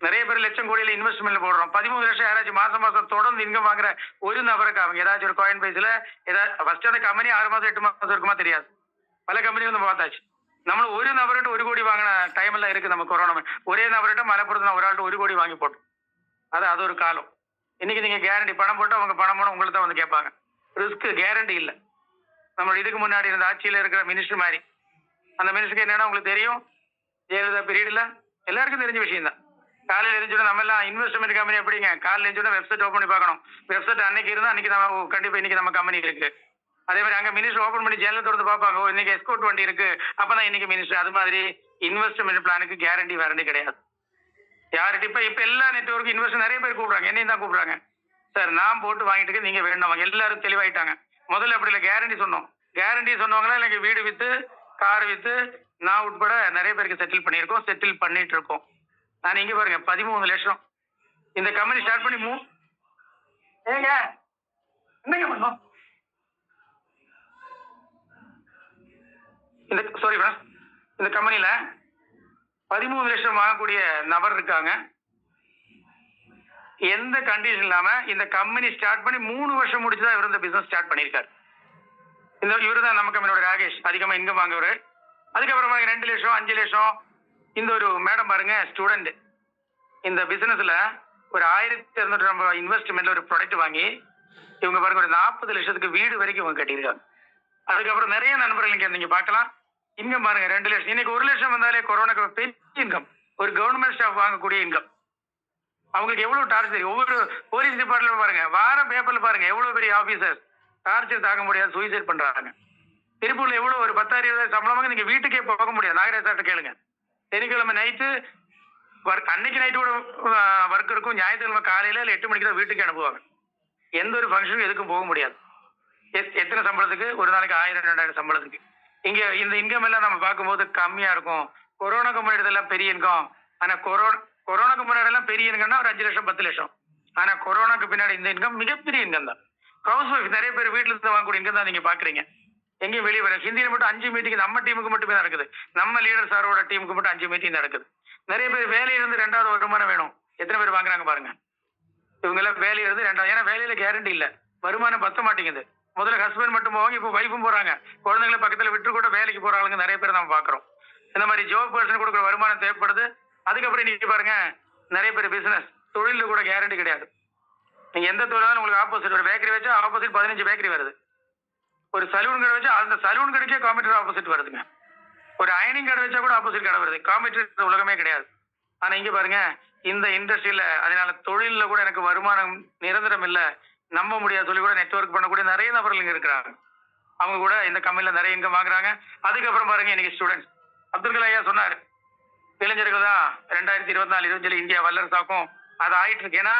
நிறைய பேர் லட்சம் கோடியில இன்வெஸ்ட்மெண்ட்ல போடுறோம். 13 லட்சம் யாராச்சும் மாசம் தொடர்ந்து இன்கம் வாங்குற ஒரு நபருக்கு அவங்க ஏதாச்சும் ஒரு காயின் பேஸ்ல ஏதாவது ஃபர்ஸ்ட் அந்த கம்பெனி 6 மாசம் 8 மாசம் இருக்குமா தெரியாது. பல கம்பெனி பார்த்தாச்சு. நம்மளும் ஒரு நபர்கிட்ட 1 கோடி வாங்கின டைம் எல்லாம் இருக்கு. நம்ம கொரோனா ஒரே நபர்கிட்ட மலைப்புறத்துல ஒரு ஆள்கிட்ட 1 கோடி வாங்கி போட்டோம். அது ஒரு காலம். இன்னைக்கு நீங்க கேரண்டி பணம் போட்டு அவங்க பணம் போன உங்களுக்கு தான் கேட்பாங்க. ரிஸ்க் கேரண்டி இல்லை. நம்மளோட இதுக்கு முன்னாடி இருந்த ஆட்சியில இருக்கிற மினிஸ்டர் மாதிரி, அந்த மினிஸ்டருக்கு என்னன்னா உங்களுக்கு தெரியும், ஜெயலலிதா பீரியட்ல எல்லாருக்கும் தெரிஞ்ச விஷயம் தான். காலையில் எழுந்துச்சுன்னா நம்ம எல்லாம் இன்வெஸ்ட்மெண்ட் கம்பெனி எப்படிங்க, காலையில் எழுந்துச்சுன்னா வெப்சைட் ஓப்பன் பண்ணி பார்க்கணும். வெப்சைட் அன்னைக்கு இருந்தா அன்னைக்கு நம்ம கண்டிப்பா இன்னைக்கு நம்ம கம்பெனி இருக்கு. அதே மாதிரி அங்க மினிஸ்டர் ஓப்பன் பண்ணி ஜெயலலிதா தொடர்ந்து பார்ப்பாங்க, இன்னைக்கு எஸ்கோட் வண்டி இருக்கு, அப்பதான் இன்னைக்கு மினிஸ்டர். அது மாதிரி இன்வெஸ்ட்மெண்ட் பிளானுக்கு கேரண்டி வாரண்டி கிடையாது. யாருக்கு இப்ப எல்லா நெட்வொர்க் இன்வெஸ்டர் நிறைய பேர் கூப்பிடுறாங்க, என்னையும் தான் கூப்பிடுறாங்க. சார் நான் போட்டு வாங்கிட்டு நீங்க வேணும், எல்லாரும் தெளிவாயிட்டாங்க. முதல்ல அப்படி இல்லை, கேரண்டி சொன்னோம். கேரண்டி சொன்னவங்களா எனக்கு வீடு வித்து கார் வித்து நான் உட்பட நிறைய பேருக்கு செட்டில் பண்ணியிருக்கோம், செட்டில் பண்ணிட்டு இருக்கோம். நான் இங்க பாருங்க 13 லட்சம் இந்த கம்பெனி ஸ்டார்ட் பண்ணி ஏங்க என்னங்க பண்ணோம் இந்த கம்பெனில 13 லட்சம் வாங்கக்கூடிய நபர் இருக்காங்க. எந்த கண்டிஷன் இல்லாம இந்த கம்பெனி ஸ்டார்ட் பண்ணி 3 வருஷம் முடிச்சுதான் இவர் இந்த பிசினஸ் ஸ்டார்ட் பண்ணியிருக்காரு. இவரு தான் நம்ம கம்பெனியோட ராகேஷ், அதிகமா இன்கம் வாங்குவாரு. அதுக்கப்புறமா 2 லட்சம் 5 லட்சம். இந்த ஒரு மேடம் பாருங்க, ஸ்டூடெண்ட் இந்த பிசினஸ்ல ஒரு 1,200 இன்வெஸ்ட்மெண்ட்ல ஒரு ப்ராடக்ட் வாங்கி இவங்க பாருங்க ஒரு 40 லட்சத்துக்கு வீடு வரைக்கும் இவங்க கட்டியிருக்காங்க. அதுக்கப்புறம் நிறைய நண்பர்கள் நீங்க பார்க்கலாம். இன்கம் பாருங்க 2 லட்சம். இன்னைக்கு 1 லட்சம் வந்தாலே கொரோனாக்கு பெரிய இன்கம். ஒரு கவர்மெண்ட் ஸ்டாஃப் வாங்கக்கூடிய இன்கம். அவங்களுக்கு எவ்வளவு டார்ச்சர். ஒவ்வொரு போலீஸ் டிபார்ட்மெண்ட் பாருங்க, வாரம் பேப்பர்ல பாருங்க எவ்வளவு பெரிய ஆபீசர் டார்ச்சர் தாங்க முடியாது, சூசைட் பண்றாங்க. திருப்பூர்ல எவ்வளவு ஒரு 10,000 20,000 சம்பளமாக நீங்க வீட்டுக்கே போக முடியாது. நாகராஜ் சார்ட்ட கேளுங்க. சனிக்கிழமை நைட்டு அன்னைக்கு நைட்டு கூட ஒர்க் இருக்கும். ஞாயிற்றுக்கிழமை காலையில இல்லை 8 மணிக்கு தான் வீட்டுக்கு அனுப்புவாங்க. எந்த ஒரு ஃபங்க்ஷனுக்கும் எதுக்கும் போக முடியாது. எத்தனை சம்பளத்துக்கு? ஒரு நாளைக்கு 1000 2000 சம்பளத்துக்கு. இங்க இந்த இன்கம் எல்லாம் நம்ம பார்க்கும்போது கம்மியா இருக்கும். கொரோனாக்கு முன்னாடி எல்லாம் பெரிய இன்கம். ஆனா கொரோனாக்கு முன்னாடி எல்லாம் பெரிய இன்கம்னா ஒரு 5 லட்சம் 10 லட்சம். ஆனா கொரோனாக்கு பின்னாடி இந்த இன்கம் மிகப்பெரிய இன்கம் தான். ஹவுஸ் ஒய்ஃப் நிறைய பேர் வீட்டுல இருந்து வாங்கக்கூடிய இன்கம் தான் நீங்க பாக்குறீங்க. எங்கேயும் வெளியே வர ஹிந்தியில மட்டும் 5 மீட்டிங் நம்ம டீமுக்கு மட்டுமே நடக்குது. நம்ம லீடர் சாரோட டீமுக்கு மட்டும் 5 மீட்டிங் நடக்குது. நிறைய பேர் வேலையில இருந்து 2வது வருமானம் வேணும். எத்தனை பேர் வாங்குறாங்க பாருங்க. இவங்க எல்லாம் வேலையில இருந்து 2வது, ஏன்னா வேலையில கேரண்டி இல்ல, வருமானம் பத்த மாட்டேங்குது. முதல்ல ஹஸ்பண்ட் மட்டும் போவாங்க, இப்போ வைஃபும் போறாங்க. குழந்தைங்களை பக்கத்துல விட்டு கூட வேலைக்கு போறாங்க நிறைய பேர் நம்ம பாக்குறோம். இந்த மாதிரி ஜாப் பர்சன் கொடுக்குற வருமானம் தேவைப்படுது. அதுக்கப்புறம் நீங்க பாருங்க, நிறைய பேர் பிசினஸ் தொழில கூட கேரண்டி கிடையாது. நீங்க எந்த தொழிலாலும் உங்களுக்கு ஆப்போசிட், ஒரு பேக்கரி வச்சா ஆப்போசிட் 15 பேக்கரி வருது. ஒரு சலூன் கடை வச்சா அந்த சலூன் கடைக்கே காம்படிட்டர் ஆப்போசிட் வருதுங்க. ஒரு அயனிங் கடை வச்சா கூட ஆப்போசிட் கடை வருது. காம்படிட்டர் உலகமே கிடையாது. ஆனா இங்க பாருங்க, இந்த இண்டஸ்ட்ரியில அதனால தொழில கூட எனக்கு வருமானம் நிரந்தரம் இல்ல, நம்ப முடியாது சொல்லி கூட நெட்வொர்க் பண்ணக்கூடிய நிறைய நபர்கள் இங்க இருக்கிறாங்க. அவங்க கூட இந்த கம்பெனில நிறைய இன்கம் வாங்குறாங்க. அதுக்கப்புறம் பாருங்க, இன்னைக்கு ஸ்டூடெண்ட்ஸ் அப்துல் கலாம் ஐயா சொன்னாரு, இளைஞர்கள் தான் 2024 20 இந்தியா வல்லரசாக்கும். அது ஆயிட்டு இருக்கு. ஏன்னா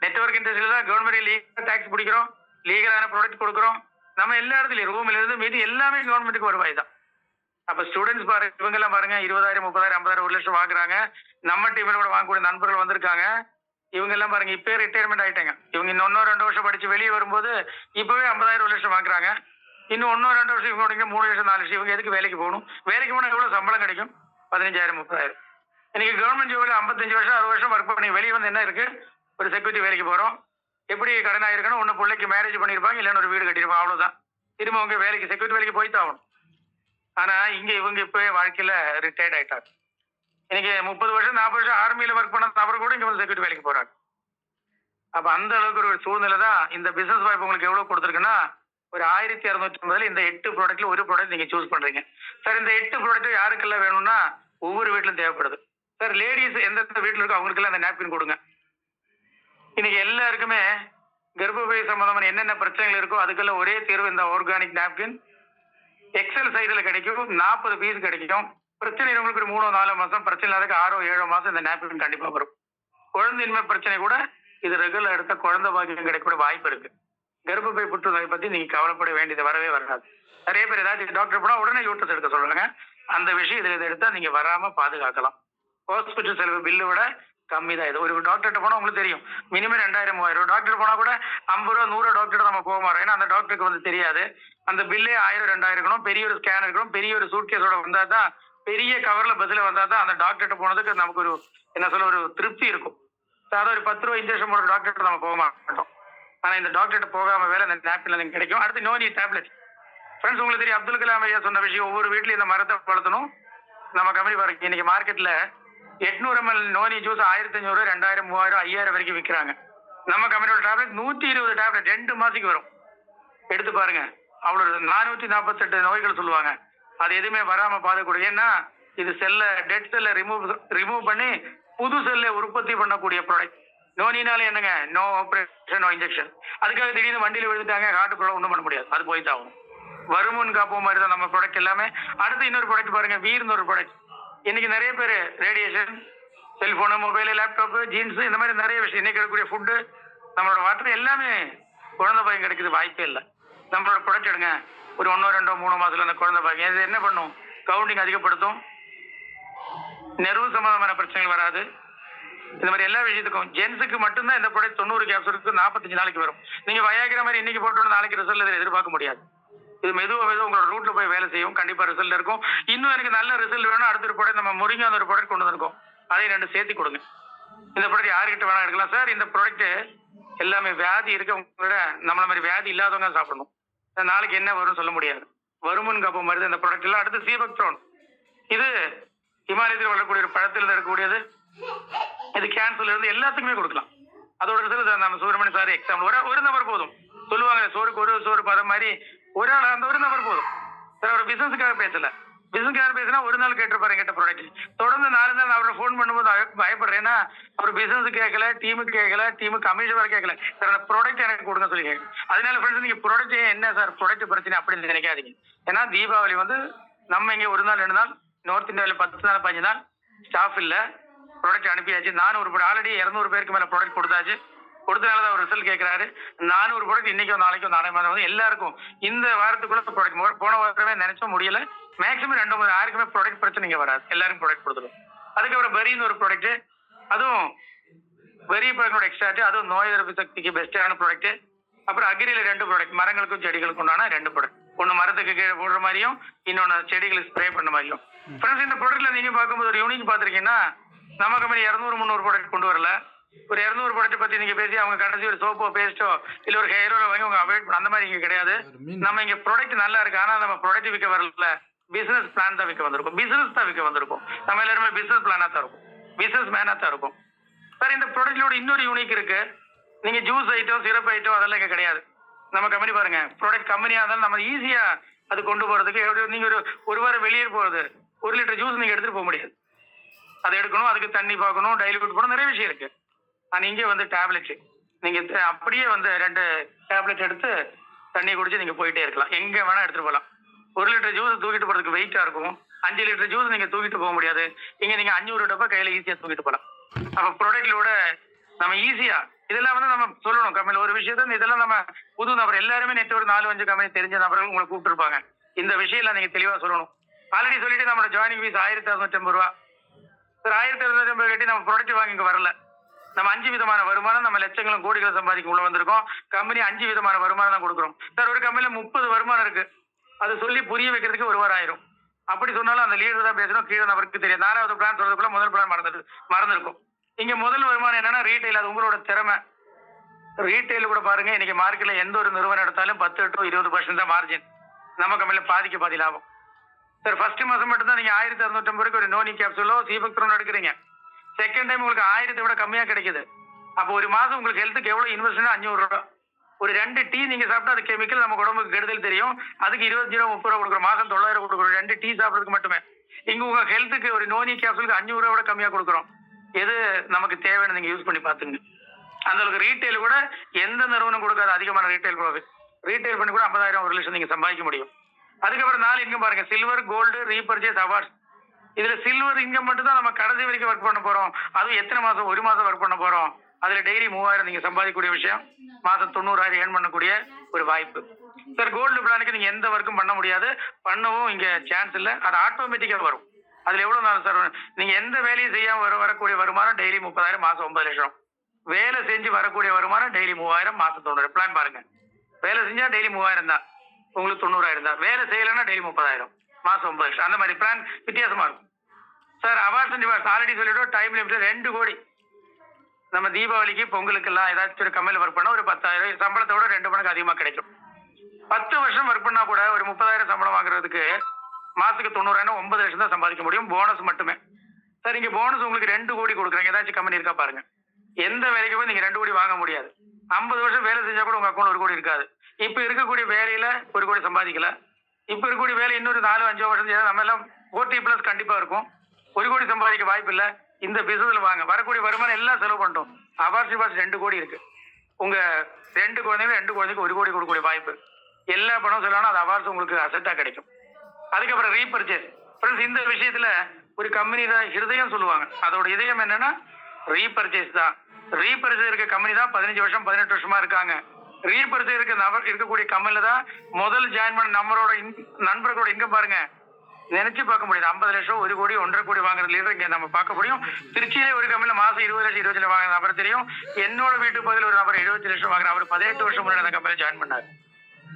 நெட்வொர்க் இண்டஸ்ட்ரியில தான் கவர்மெண்ட் லீகல் டாக்ஸ் பிடிக்கிறோம், லீகலான ப்ராடக்ட் கொடுக்குறோம். நம்ம எல்லா இடத்துலயும் ரூம்ல இருந்து மீதி எல்லாமே கவர்மெண்ட்டுக்கு வருவாய் தான். அப்ப ஸ்டூடெண்ட்ஸ் பாருங்க, இவங்க எல்லாம் பாருங்க 20,000 30,000 50,000 1 லட்சம் வாங்குறாங்க. நம்ம டீம்ல கூட வாங்கக்கூடிய நண்பர்கள் வந்திருக்காங்க. இவங்க எல்லாம் பாருங்க இப்பவே ரிட்டையர்மெண்ட் ஆயிட்டாங்க. இவங்க இன்னும் 2 வருஷம் படிச்சு வெளியே வரும்போது இப்பவே 50,000 1 லட்சம் வாங்குறாங்க. இன்னும் 2 வருஷம் இவங்க 3 லட்சம் 4 லட்சம். இவங்க எதுக்கு வேலைக்கு போகணும்? வேலைக்கு போனா எவ்வளவு சம்பளம் கிடைக்கும்? 15,000 30,000. இன்னைக்கு கவர்மெண்ட் ஜாப்ல 55 வருஷம் 60 வருஷம் ஒர்க் பண்ணி வெளியே வந்து என்ன இருக்கு? ஒரு செக்யூரிட்டி வேலைக்கு போறோம். எப்படி கடன் ஆயிருக்கணும்? ஒன்னு பிள்ளைக்கு மேரேஜ் பண்ணிருப்பாங்க, இல்லைன்னு ஒரு வீடு கட்டிருப்பாங்க, அவ்வளவுதான். திரும்ப உங்க வேலைக்கு செக்யூரிட்டி வேலைக்கு போய் தான் ஆகணும். ஆனா இங்க இவங்க இப்பவே வாழ்க்கையில ரிட்டையர்ட் ஆயிட்டாங்க. இன்னைக்கு 30 வருஷம் 40 வருஷம் ஆர்மியில ஒர்க் பண்ண நபர் கூட இங்க வந்து செக்யூரிட்டி வேலைக்கு போறாங்க. அப்ப அந்த அளவுக்கு ஒரு சூழ்நிலை தான். இந்த பிசினஸ் வாய்ப்பு உங்களுக்கு எவ்வளவு கொடுத்துருக்குன்னா, ஒரு 1650 இந்த 8 ப்ராடக்ட்ல ஒரு ப்ராடக்ட் நீங்க சூஸ் பண்றீங்க. சார் இந்த 8 ப்ராடக்ட் யாருக்கெல்லாம் வேணும்னா ஒவ்வொரு வீட்லயும் தேவைப்படுது. சார் லேடிஸ் எந்தெந்த வீட்டுல இருக்கோ அவங்களுக்கு எல்லாம் அந்த நாப்கின் கொடுங்க. இன்னைக்கு எல்லாருக்குமே கர்ப்பப்பை சம்பந்தமான என்னென்ன பிரச்சனைகள் இருக்கோ அதுக்கெல்லாம் ஒரே தீர்வு இந்த ஆர்கானிக் நாப்கின். எக்ஸல் சைஸ்ல கிடைக்கும், 40 பீஸ் கிடைக்கும். பிரச்சனை உங்களுக்கு ஒரு 3 4 மாசம், பிரச்சனை இல்லாத 6 7 மாசம் இந்த நாப்கின் கண்டிப்பா வரும். குழந்தையின்மை பிரச்சனை கூட இது ரெகுலர் எடுத்த குழந்தை பாக்கியம் கிடைக்கக்கூடிய வாய்ப்பு இருக்கு. கர்ப்பப்பை புற்றுநோய் பத்தி நீங்க கவலைப்பட வேண்டியது வரவே வராது. நிறைய பேர் ஏதாச்சும் டாக்டர் போனா உடனே யூட்ரஸ் எடுக்க சொல்றாங்க. அந்த விஷயம் இதை எடுத்தா நீங்க வராம பாதுகாக்கலாம். ஹாஸ்பிட்டல் செலவு பில்லு விட கம்மி தான் இது. ஒரு டாக்டர்கிட்ட போனா உங்களுக்கு தெரியும், மினிமம் 2000 3000. டாக்டர் போனா கூட 50 ரூபா 100 டாக்டர் நம்ம போக மாட்டோம். ஏன்னா அந்த டாக்டருக்கு வந்து தெரியாது. அந்த பில்லே 1000 2000 இருக்கணும். பெரிய ஒரு ஸ்கேன் இருக்கணும். பெரிய ஒரு சூட்கேஸோட வந்தா தான், பெரிய கவர்ல பஸ்ல வந்தா தான் அந்த டாக்டர்கிட்ட போனதுக்கு நமக்கு ஒரு என்ன சொல்ல ஒரு திருப்தி இருக்கும். அதாவது ஒரு 10 ரூபா இன்ஜெக்ஷன் போடுற டாக்டர் நம்ம போக மாட்டோம். ஆனா இந்த டாக்டர்கிட்ட போகாம வேலை அந்த நாப்கின்ல நீங்க கிடைக்கும். அடுத்து நோனி டேப்லெட். ஃப்ரெண்ட்ஸ் உங்களுக்கு தெரியும், அப்துல் கலாம் ஐயா சொன்ன விஷயம், ஒவ்வொரு வீட்லயும் இந்த மரத்தை வளர்த்தணும். நம்ம கம்பெனி பாருங்க, இன்னைக்கு மார்க்கெட்ல 800 ml நோனி ஜூஸ் 1500 2000 3000 5000 வரைக்கும் விற்கிறாங்க. நம்ம கம்பெனியோட டேப்லெட் 120 டேப்லெட் 2 மாசத்துக்கு வரும். எடுத்து பாருங்க, அவ்வளவு 448 நோய்கள் சொல்லுவாங்க. அது எதுவுமே வராம பாதுகாக்கக்கூடிய. ஏன்னா இது செல்ல டெட் செல்ல ரிமூவ் பண்ணி புது செல்லை உற்பத்தி பண்ணக்கூடிய ப்ராடக்ட். நோனினால என்னங்க, நோ ஆபரேஷன் நோ இன்ஜெக்ஷன். அதுக்காக திடீர்னு வண்டியில விழுந்துட்டாங்க, ஹார்ட் ப்ராப்ளம் ஒன்றும் பண்ண முடியாது, அது போய் தான் ஆகும். வருமுன் காப்போம் மாதிரி தான் நம்ம ப்ராடக்ட் எல்லாமே. அடுத்து இன்னொரு ப்ராடக்ட் பாருங்க, வீர்னு ஒரு ப்ராடக்ட். இன்னைக்கு நிறைய பேர் radiation, cellphone mobile laptop jeans இந்த மாதிரி நிறைய விஷயம், இன்னைக்கு இருக்கக்கூடிய ஃபுட்டு நம்மளோட வாட்டர் எல்லாமே குழந்தை பாக்கியம் கிடைக்குது வாய்ப்பே இல்லை. நம்மளோட ப்ராடக்ட் எடுங்க, ஒரு 1 2 3 மாசத்துல அந்த குழந்தை பாக்கியம் இது என்ன பண்ணும்? கவுண்டிங் அதிகப்படுத்தும், நெருவு சம்பந்தமான பிரச்சனைகள் வராது. இந்த மாதிரி எல்லா விஷயத்துக்கும் ஜென்ஸுக்கு மட்டும்தான் இந்த ப்ராடக்ட் 90 கேப்சூலுக்கு 45 நாளைக்கு வரும். நீங்க வயாகிற மாதிரி இன்னைக்கு போட்டோன்னு நாளைக்கு ரிசல்ட் எதிர்பார்க்க முடியாது. இது மெதுவாக உங்களோட ரூட்ல போய் வேலை செய்யும், கண்டிப்பா ரிசல்ட் இருக்கும். இன்னும் எனக்கு நல்ல ரிசல்ட் வேணும், அடுத்த ஒரு ப்ராடக்ட் நம்ம முருங்கை அந்த ஒரு ப்ராடக்ட் கொண்டு வந்திருக்கோம், அதையும் 2 சேர்த்து கொடுங்க. இந்த ப்ராடக்ட் யாருக்கிட்ட வேணா எடுக்கலாம். சார் இந்த ப்ராடக்ட் எல்லாமே வியாதி இருக்கவங்க விட நம்மள மாதிரி வியாதி இல்லாதவங்க சாப்பிடணும். நாளைக்கு என்ன வரும்னு சொல்ல முடியாது. வருமுன் காப்போம் மாதிரி இந்த ப்ராடக்ட் எல்லாம். அடுத்து சீபக்ட்ரோன், இது ஹிமாலயத்தில் வளரக்கூடிய ஒரு பழத்தில் இருக்கக்கூடியது. இது கேன்சர்ல இருந்து எல்லாத்துக்குமே கொடுக்கலாம். அதோட ரிசல்ட் நம்ம சுப்பிரமணிய சார் எக்ஸாம்பிள் ஒரு நபர் போதும் சொல்லுவாங்க, சோறுக்கு ஒரு சோறு பதம் மாதிரி ஒரு ஆள் அந்த ஒரு நபர் போதும். சார் ஒரு பிசினஸுக்காக பேசல, பிசினஸ்காக பேசினா ஒரு நாள் கேட்டிருப்பாரு என்கிட்ட ப்ராடக்ட். தொடர்ந்து 4 நாள் அவரை ஃபோன் பண்ணும்போது பயப்படுறேன்னா, அவர் பிசினஸ் கேட்கல, டீமுக்கு கேட்கல, டீமுக்கு கமிஷன் வர கேட்கல, சார் அந்த ப்ராடக்ட் எனக்கு கொடுங்க சொல்லி கேட்க. அதனால ஃப்ரெண்ட்ஸ், நீங்க ப்ராடக்ட் என்ன சார் ப்ராடக்ட் பிரச்சனை அப்படின்னு நினைக்காதீங்க. ஏன்னா தீபாவளி வந்து நம்ம இங்க ஒரு நாள் 2 நாள், நார்த் இந்தியாவில் 10 நாள் 15 நாள் ஸ்டாஃப் இல்ல, ப்ராடக்ட் அனுப்பியாச்சு. 400 ப்ராடக்ட் ஆல்ரெடி 200 பேருக்கு மேல ப்ராடக்ட் கொடுத்தாச்சு. கொடுத்தனால தான் அவர் ரிசல்ட் கேட்கிறாரு. 400 ப்ராடக்ட் இன்னைக்கோ நாளைக்கோ நாளை மாதம் வந்து எல்லாருக்கும் இந்த வாரத்துக்குள்ள ப்ராடக்ட் போன வாரமே நினைச்சோம் முடியல. மேக்ஸிமம் 2-3 யாருக்குமே ப்ராடக்ட் பிரச்சனைங்க வராது. எல்லாருக்கும் ப்ராடக்ட் கொடுத்துரும். அதுக்கப்புறம் பெரின்னு ஒரு ப்ராடக்ட், அதுவும் பெரிய ப்ராடக்டோட எக்ஸ்ட்ராக்ட், அதுவும் நோய் எதிர்ப்பு சக்திக்கு பெஸ்டான ப்ராடக்ட். அப்புறம் அக்ரியில 2 ப்ராடக்ட், மரங்களுக்கும் செடிகளுக்கும் உண்டான 2 ப்ராடக்ட். ஒன்னு மரத்துக்கு கீழே போடுற மாதிரியும் இன்னொன்னு செடிகளுக்கு ஸ்ப்ரே பண்ண மாதிரியும். ஃப்ரெண்ட்ஸ், இந்த ப்ராடக்ட்ல நீங்க பார்க்கும்போது ஒரு யூனிக் பாத்திருக்கீங்கன்னா, நம்ம கம்பெனி 200-300 ப்ராடக்ட் கொண்டு வரல. ஒரு 200 ப்ராடக்ட் பத்தி நீங்க பேசி அவங்க கடைசி ஒரு சோப்போ பேஸ்டோ இல்ல ஒரு ஹேரோ வாங்கி உங்க அவாய்ட் பண்ண அந்த மாதிரி இங்க கிடையாது. நம்ம இங்க ப்ராடக்ட் நல்லா இருக்கு, ஆனா நம்ம ப்ராடக்ட் விற்க வரல, பிசினஸ் பிளான் தான் விற்க வந்திருக்கும், பிசினஸ் தான் விற்க வந்திருக்கும். நம்ம எல்லாருமே பிசினஸ் பிளானா தான் இருக்கும், பிசினஸ் மேனா தான் இருக்கும். சார், இந்த ப்ராடக்ட்லோட இன்னொரு யூனிக் இருக்கு. நீங்க ஜூஸ் ஐட்டம், சிரப் ஐட்டம் அதெல்லாம் இங்க கிடையாது. நம்ம கம்பெனி பாருங்க, ப்ராடக்ட் கம்பெனியா இருந்தாலும் நம்ம ஈஸியா அது கொண்டு போறதுக்கு நீங்க ஒரு வாரம் வெளியே போறது 1 லிட்டர் ஜூஸ் நீங்க எடுத்துட்டு போக முடியாது. அதை எடுக்கணும், அதுக்கு தண்ணி பார்க்கணும், டைல்யூட் பண்ணணும், நிறைய விஷயம் இருக்கு. ஆனா இங்கே வந்து டேப்லெட், நீங்க அப்படியே வந்து 2 டேப்லெட் எடுத்து தண்ணி குடிச்சு நீங்க போயிட்டே இருக்கலாம், எங்க வேணா எடுத்துட்டு போகலாம். 1 லிட்டர் ஜூஸ் தூக்கிட்டு போறதுக்கு வெயிட்டா இருக்கும். 5 லிட்டர் ஜூஸ் நீங்க தூக்கிட்டு போக முடியாது. இங்க நீங்க 500 டப்பா கையில ஈஸியா தூக்கிட்டு போகலாம். அப்ப ப்ராடக்ட்லோட நம்ம ஈஸியா இதெல்லாம் வந்து நம்ம சொல்லணும். கம்பெனி ஒரு விஷயத்த இதெல்லாம் நம்ம புது நபர் எல்லாருமே நேற்று ஒரு 4-5 கம்பெனி தெரிஞ்ச நபர்கள் உங்களை கூப்பிட்டுருப்பாங்க. இந்த விஷயம் நீங்க தெளிவா சொல்லணும். ஆல்ரெடி சொல்லிட்டு நம்மளோட ஜாயினிங் ஃபீஸ் 1650 ரூபா. சார், 1650 கட்டி நம்ம ப்ராடக்ட் வாங்கி இங்க வரல. நம்ம 5 விதமான வருமானம், நம்ம லட்சங்களும் கோடிகளும் சம்பாதிக்க உள்ள வந்திருக்கோம். கம்பெனி 5 விதமான வருமானம் தான் கொடுக்குறோம். சார், ஒரு கம்பெனில 30 வருமானம் இருக்கு. அது சொல்லி புரிய வைக்கிறதுக்கு 1 வாரம் ஆயிரும். அப்படி சொன்னாலும் அந்த லீடர் தான் பேசணும், கீழே நபருக்கு தெரியும். 4வது பிளான் சொல்றதுக்குள்ள முதல் பிளான் மறந்துருக்கும். இங்க முதல் வருமானம் என்னன்னா ரீட்டைல், அது உங்களோட திறமை. ரீட்டைல் கூட பாருங்க, இன்னைக்கு மார்க்கெட்ல எந்த ஒரு நிறுவனம் எடுத்தாலும் 10 to 20% தான் மார்ஜின். நம்ம கம்பெனில பாதி லாபம். சார், ஃபர்ஸ்ட் மாசம் மட்டும் தான் நீங்க 1650 ரூபாய்க்கு ஒரு நோனி கேப்சூலோ சீபக்ட்ரோன் எடுக்கிறீங்க. செகண்ட் டைம் உங்களுக்கு 1000 விட கம்மியா கிடைக்குது. அப்போ ஒரு மாசம் உங்களுக்கு ஹெல்த்துக்கு எவ்வளவு இன்வெஸ்ட்னா 500 ரூபா. ஒரு 2 டீ நீங்க சாப்பிட்டா அது கெமிக்கல், நம்ம உடம்புக்கு கெடுதல் தெரியும். அதுக்கு 20 ரூபா 30 ரூபா கொடுக்குறோம், மாசம் 900 கொடுக்குறோம் 2 டீ சாப்பிட்றதுக்கு மட்டுமே. இங்க உங்க ஹெல்த்துக்கு ஒரு நோனி கேப்சூலுக்கு 500 ரூபா விட கம்மியா கொடுக்குறோம். எது நமக்கு தேவைன்னு நீங்க யூஸ் பண்ணி பாத்துங்க. அந்த அளவுக்கு ரீட்டைல் கூட எந்த நிறுவனம் கொடுக்காத அதிகமான ரீட்டைல் ப்ராஃபிட். ரீட்டைல் பண்ணி கூட 50,000 1 லட்சம் நீங்க சம்பாதிக்க முடியும். அதுக்கப்புறம் 4 இன்கம் பாருங்க, சில்வர், கோல்டு, ரீபர்ச்சேஸ், அவார்ட்ஸ். இதுல சில்வர் இன்கம் மட்டும் தான் நம்ம கடைசி வரைக்கும் ஒர்க் பண்ண போறோம். அதுவும் எத்தனை மாசம்? 1 மாசம் ஒர்க் பண்ண போறோம். அதுல டெய்லி 3000 நீங்க சம்பாதிக்கக்கூடிய விஷயம், மாசம் 90,000 ஏர்ன் பண்ணக்கூடிய ஒரு வாய்ப்பு. சார், கோல்டு பிளானுக்கு நீங்க எந்த ஒர்க்கும் பண்ண முடியாது, பண்ணவும் இங்க சான்ஸ் இல்ல. அது ஆட்டோமேட்டிக்கா வரும். அதுல எவ்வளவு நாள் சார் நீங்க எந்த வேலையும் செய்யாம வரக்கூடிய வருமானம் டெய்லி 30,000, மாசம் 9 லட்சம். வேலை செஞ்சு வரக்கூடிய வருமானம் டெய்லி 3000, மாசம் 90. பிளான் பாருங்க, வேலை செஞ்சா டெய்லி 3000 தான், உங்களுக்கு 90,000 தான். வேலை செய்யலைன்னா டெய்லி 30,000, மாசம் 9 லட்சம். அந்த மாதிரி பிளான் வித்தியாசமா இருக்கும். Sir, awards and rewards already சொல்லிட்டோம். டைம் லிமிட் 2 கோடி. நம்ம தீபாவளிக்கு பொங்கலுக்கு எல்லாம் ஏதாச்சும் ஒரு கம்பெனியில் ஒர்க் பண்ணா ஒரு 10,000 சம்பளத்தோட 2 மடங்கு அதிகமா கிடைக்கும். 10 வருஷம் ஒர்க் பண்ணா கூட ஒரு 30,000 சம்பளம் வாங்குறதுக்கு மாசத்துக்கு 90,000, 9 லட்சம் தான் சம்பாதிக்க முடியும், போனஸ் மட்டுமே. சார், இங்க போனஸ் உங்களுக்கு 2 கோடி கொடுக்குறாங்க. ஏதாச்சும் கம்பெனி இருக்கா பாருங்க. எந்த வேலைக்கு போய் நீங்க 2 கோடி வாங்க முடியாது. 50 வருஷம் வேலை செஞ்சா கூட உங்க அக்கௌண்ட் 1 கோடி இருக்காது. இப்ப இருக்கக்கூடிய வேலையில 1 கோடி சம்பாதிக்கல. இப்ப இருக்கக்கூடிய வேலை இன்னொரு 4-5 வருஷம் செய்யலாம். நம்ம எல்லாம் 40+ கண்டிப்பா இருக்கும். 1 கோடி சம்பாதிக்க வாய்ப்பு இல்ல. இந்த பிசினஸ்ல வாங்க, வரக்கூடிய வருமானம் எல்லாம் செலவு பண்ணிட்டோம். அவார்ட்ஸ் 2 கோடி இருக்கு. உங்க 2 குழந்தைக்கு 1 கோடி கொடுக்கக்கூடிய வாய்ப்பு. எல்லா பணம் சொல்லணும், அது அவார்ட்ஸ் உங்களுக்கு அசெட்டா கிடைக்கும். அதுக்கப்புறம் ரீபர்ச்சேஸ். ஃப்ரெண்ட்ஸ், இந்த விஷயத்துல ஒரு கம்பெனியில ஹிருதயம் சொல்லுவாங்க. அதோட இதயம் என்னன்னா ரீபர்ச்சேஸ் தான். ரீபர்ச்சேஸ் இருக்க கம்பெனி தான் 15 வருஷம் 18 வருஷமா இருக்காங்க. ரீபர்ச்சேஸ் இருக்கக்கூடிய கம்பெனில தான் முதல் ஜாயின் பண்ண நம்மளோட நண்பர்களோட இன்கம் பாருங்க, நினைச்சு பார்க்க முடியாது. 50 லட்சம், 1 கோடி, 1.5 கோடி வாங்குற லீடர் இங்க நம்ம பார்க்க முடியும். திருச்சியிலே ஒரு கம்பெனில மாசம் 20 லட்சம் 20 லட்சம் வாங்குற நபர் தெரியும். என்னோட வீட்டு பகுதியில் ஒரு நபர் 75 லட்சம் வாங்குற, அவர் 18 வருஷம் முன்னாடி அந்த கம்பெனில ஜாயின் பண்ணாரு.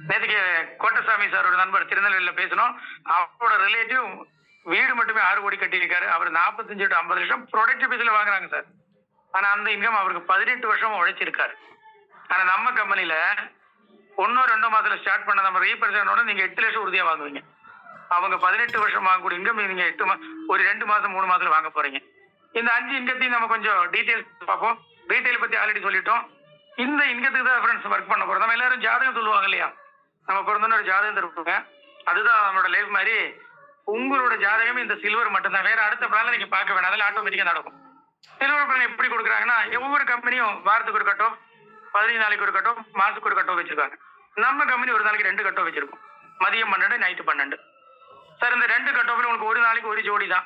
நேற்றுக்கு கோட்டசாமி சாரோட நண்பர் திருநெல்வேலியில பேசணும். அவரோட ரிலேட்டிவ் வீடு மட்டுமே 6 கோடி கட்டியிருக்காரு. அவர் 45 to 50 லட்சம் ப்ரொடக்டிவ் பேஸ்ல வாங்குறாங்க சார். ஆனா அந்த இன்கம் அவருக்கு 18 வருஷம் உழைச்சிருக்காரு. ஆனா நம்ம கம்பெனில 1-2 மாசத்துல ஸ்டார்ட் பண்ண நம்ம ரீபர்சனோட நீங்க 8 லட்சம் உறுதியா வாங்குவீங்க. அவங்க 18 வருஷம் வாங்கக்கூடிய இன்கம் நீங்க 1 2 மாசம் 3 மாசத்துல வாங்க போறீங்க. இந்த 5 இன்கத்தையும் நம்ம கொஞ்சம் டீடைல்ஸ் பார்ப்போம். ரீட்டைல் பத்தி ஆல்ரெடி சொல்லிட்டோம். இந்த இன்கத்துக்கு தான் ஃப்ரெண்ட்ஸ் ஒர்க் பண்ண போறோம். நம்ம எல்லாரும் ஜாதகம் சொல்லுவாங்க இல்லையா, நம்ம பிறந்தோன்னு ஒரு ஜாதகம் தருவாங்க. அதுதான் நம்மளோட லைஃப் மாதிரி. உங்களோட ஜாதகமே இந்த சில்வர் மட்டும்தான், வேற அடுத்த பிளான்ல நீங்க பார்க்க வேணாம், அதெல்லாம் ஆட்டோமேட்டிக்கா நடக்கும். சில்வர் பிளான் எப்படி கொடுக்குறாங்கன்னா, ஒவ்வொரு கம்பெனியும் வாரத்துக்கு ஒரு கட்டோ, 15 நாளைக்கு ஒரு கட்டோ, மாசத்துக்கு ஒரு கட்டோ வச்சிருக்காங்க. நம்ம கம்பெனி ஒரு நாளைக்கு 2 கட்டோ வச்சிருக்கோம், மதியம் 12, நைட்டு 12. சார், இந்த 2 கட்டோவில் உங்களுக்கு ஒரு நாளைக்கு ஒரு ஜோடி தான்.